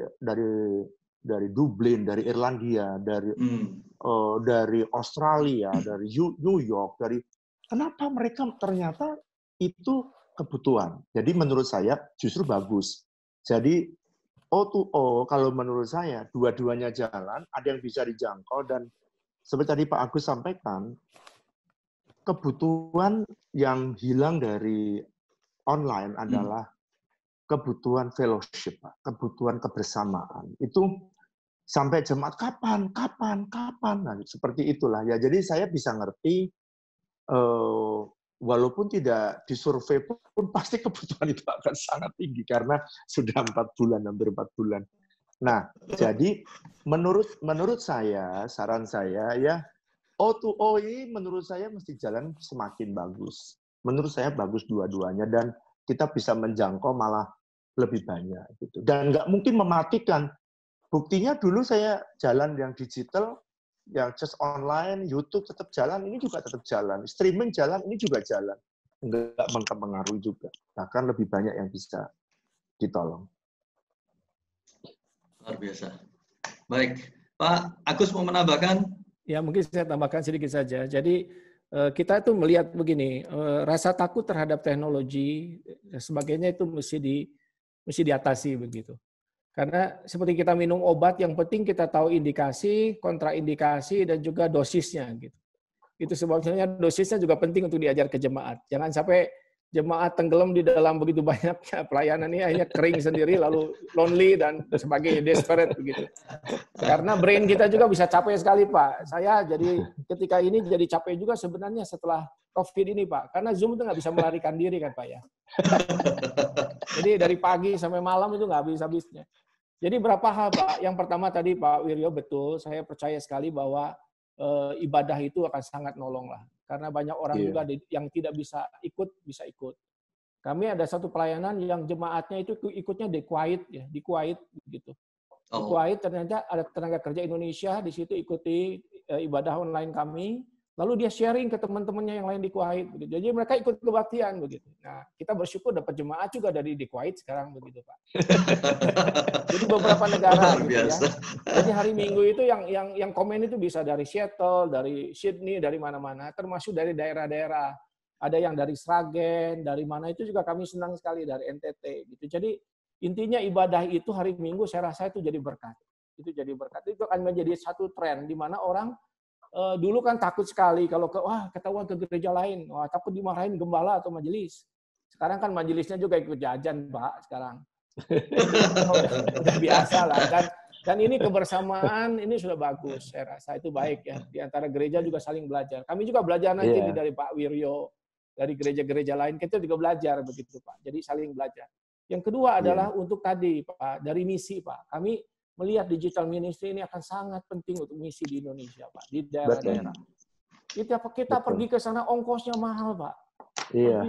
Dublin, dari Irlandia, dari Australia, dari New York, kenapa mereka ternyata itu kebutuhan. Jadi menurut saya justru bagus. Jadi O2O kalau menurut saya dua-duanya jalan, ada yang bisa dijangkau dan seperti tadi Pak Agus sampaikan, kebutuhan yang hilang dari online adalah kebutuhan fellowship, kebutuhan kebersamaan. Itu sampai jemaat kapan. Nah, seperti itulah ya. Jadi saya bisa ngerti, walaupun tidak disurvei pun pasti kebutuhan itu akan sangat tinggi karena sudah 4 bulan, hampir 4 bulan. Nah, jadi menurut saya, saran saya ya, O2O ini menurut saya mesti jalan semakin bagus. Menurut saya bagus dua-duanya dan kita bisa menjangkau malah lebih banyak gitu. Dan nggak mungkin mematikan. Buktinya dulu saya jalan yang digital, yang just online, YouTube tetap jalan, ini juga tetap jalan. Streaming jalan, ini juga jalan. Nggak mempengaruhi juga. Bahkan lebih banyak yang bisa ditolong. Luar biasa. Baik, Pak Agus mau menambahkan? Ya, mungkin saya tambahkan sedikit saja. Jadi kita itu melihat begini, rasa takut terhadap teknologi dan sebagainya itu mesti diatasi begitu. Karena seperti kita minum obat, yang penting kita tahu indikasi, kontraindikasi, dan juga dosisnya gitu. Itu sebabnya dosisnya juga penting untuk diajar ke jemaat. Jangan sampai jemaat tenggelam di dalam begitu banyaknya pelayanan ini, akhirnya kering sendiri, lalu lonely dan sebagainya, desperate begitu. Karena brain kita juga bisa capek sekali, Pak. Saya jadi ketika ini jadi capek juga sebenarnya setelah COVID ini, Pak. Karena Zoom itu nggak bisa melarikan diri kan, Pak ya. Jadi dari pagi sampai malam itu nggak habis-habisnya. Jadi berapa hal, Pak. Yang pertama tadi Pak Wiryo betul, saya percaya sekali bahwa ibadah itu akan sangat nolong lah. Karena banyak orang juga yang tidak bisa ikut. Kami ada satu pelayanan yang jemaatnya itu ikutnya di Kuwait gitu. Di Kuwait ternyata ada tenaga kerja Indonesia di situ ikuti ibadah online kami. Lalu dia sharing ke teman-temannya yang lain di Kuwait begitu. Jadi mereka ikut kebaktian begitu. Nah, kita bersyukur dapat jemaat juga dari di Kuwait sekarang begitu, Pak. Jadi beberapa negara gitu ya. Jadi hari Minggu itu yang komen itu bisa dari Seattle, dari Sydney, dari mana-mana, termasuk dari daerah-daerah. Ada yang dari Sragen, dari mana itu juga kami senang sekali dari NTT gitu. Jadi intinya ibadah itu hari Minggu saya rasa itu jadi berkat. Itu jadi berkat. Itu akan menjadi satu tren di mana orang dulu kan takut sekali kalau ketahuan ke gereja lain, takut dimarahin gembala atau majelis. Sekarang kan majelisnya juga ikut jajan, Pak, sekarang. Udah biasa lah. Dan ini kebersamaan, ini sudah bagus. Saya rasa itu baik ya. Di antara gereja juga saling belajar. Kami juga belajar nanti dari Pak Wiryo, dari gereja-gereja lain, kita juga belajar begitu, Pak. Jadi saling belajar. Yang kedua adalah untuk tadi, Pak, dari misi, Pak. Kami melihat digital ministry ini akan sangat penting untuk misi di Indonesia, Pak, di daerah-daerah. Kita pergi ke sana ongkosnya mahal, Pak.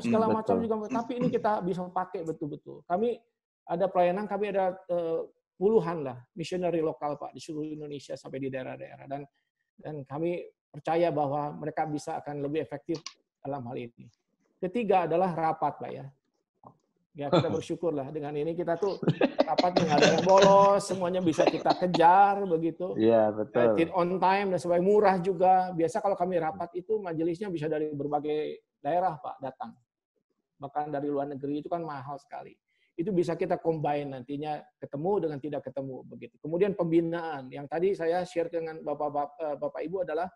Segala macam juga, tapi ini kita bisa pakai betul-betul. Kami ada pelayanan, kami ada puluhan lah missionary lokal, Pak, di seluruh Indonesia sampai di daerah-daerah, dan kami percaya bahwa mereka bisa akan lebih efektif dalam hal ini. Ketiga adalah rapat, Pak ya. Ya, kita bersyukurlah dengan ini kita tuh rapatnya nggak ada yang bolos, semuanya bisa kita kejar begitu. Iya, betul. On time dan sebagainya, murah juga. Biasa kalau kami rapat itu majelisnya bisa dari berbagai daerah, Pak, datang. Bahkan dari luar negeri itu kan mahal sekali. Itu bisa kita combine nantinya, ketemu dengan tidak ketemu begitu. Kemudian pembinaan yang tadi saya share dengan Bapak Ibu adalah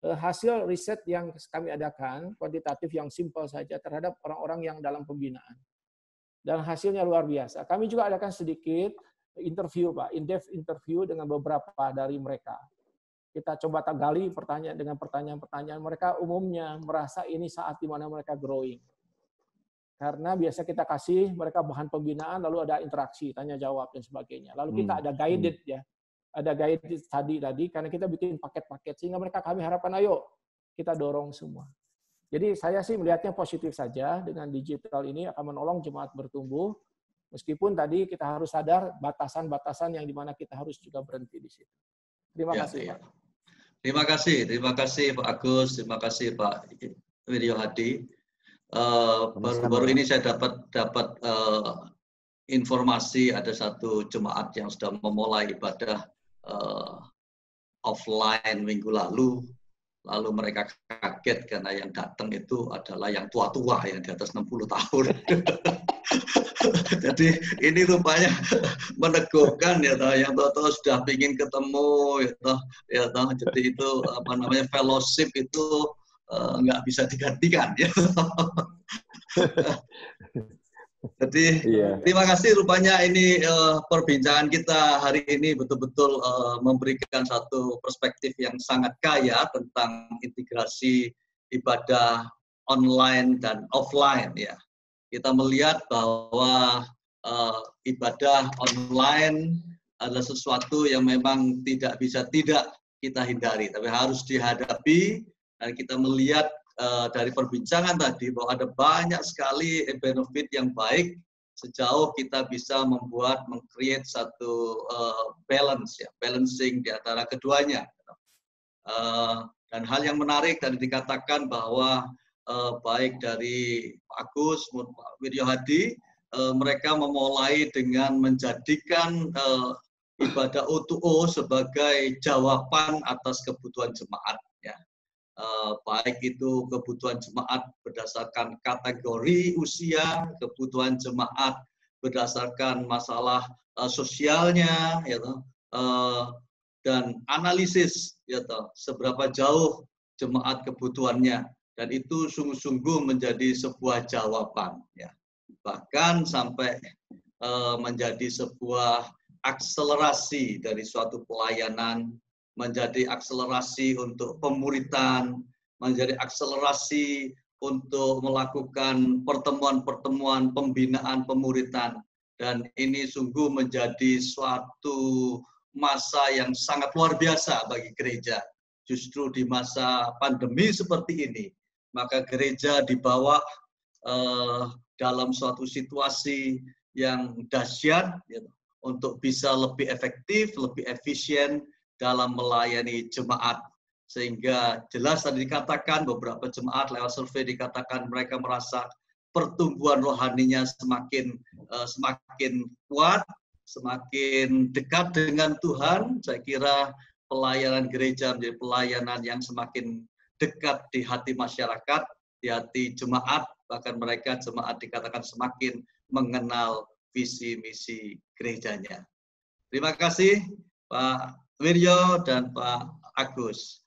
hasil riset yang kami adakan, kuantitatif yang simpel saja terhadap orang-orang yang dalam pembinaan. Dan hasilnya luar biasa. Kami juga adakan sedikit interview, Pak, in-depth interview dengan beberapa dari mereka. Kita coba gali pertanyaan dengan pertanyaan-pertanyaan. Mereka umumnya merasa ini saat di mana mereka growing. Karena biasa kita kasih mereka bahan pembinaan, lalu ada interaksi, tanya jawab dan sebagainya. Lalu kita ada guided ya, ada guided tadi, karena kita bikin paket-paket sehingga kami harapkan ayo kita dorong semua. Jadi saya sih melihatnya positif saja, dengan digital ini akan menolong jemaat bertumbuh, meskipun tadi kita harus sadar batasan-batasan yang dimana kita harus juga berhenti di situ. Terima kasih, Pak. Terima kasih Pak Agus, terima kasih Pak Wiryo Hadi. Baru-baru ini saya dapat informasi ada satu jemaat yang sudah memulai ibadah offline minggu lalu. Lalu mereka kaget karena yang datang itu adalah yang tua-tua, yang di atas 60 tahun. Jadi ini rupanya meneguhkan ya, yang tua-tua sudah ingin ketemu, ya, jadi itu fellowship itu nggak bisa digantikan. Ya. Jadi terima kasih, rupanya ini perbincangan kita hari ini betul-betul memberikan satu perspektif yang sangat kaya tentang integrasi ibadah online dan offline ya. Kita melihat bahwa ibadah online adalah sesuatu yang memang tidak bisa kita hindari, tapi harus dihadapi, dan kita melihat dari perbincangan tadi bahwa ada banyak sekali benefit yang baik sejauh kita bisa meng-create satu balancing di antara keduanya. Dan hal yang menarik tadi dikatakan bahwa baik dari Pak Agus maupun Pak Wiryo Hadi, mereka memulai dengan menjadikan ibadah O2O sebagai jawaban atas kebutuhan jemaat, ya. Baik itu kebutuhan jemaat berdasarkan kategori usia, kebutuhan jemaat berdasarkan masalah sosialnya, ya, dan analisis, ya, seberapa jauh jemaat kebutuhannya, dan itu sungguh-sungguh menjadi sebuah jawaban, ya. Bahkan sampai menjadi sebuah akselerasi dari suatu pelayanan, menjadi akselerasi untuk pemuritan, menjadi akselerasi untuk melakukan pertemuan-pertemuan pembinaan pemuritan. Dan ini sungguh menjadi suatu masa yang sangat luar biasa bagi gereja. Justru di masa pandemi seperti ini, maka gereja dibawa dalam suatu situasi yang dahsyat, ya, untuk bisa lebih efektif, lebih efisien dalam melayani jemaat. Sehingga jelas tadi dikatakan, beberapa jemaat lewat survei dikatakan mereka merasa pertumbuhan rohaninya semakin kuat, semakin dekat dengan Tuhan. Saya kira pelayanan gereja menjadi pelayanan yang semakin dekat di hati masyarakat, di hati jemaat, bahkan mereka jemaat dikatakan semakin mengenal visi misi gerejanya. Terima kasih Pak Wirjo dan Pak Agus.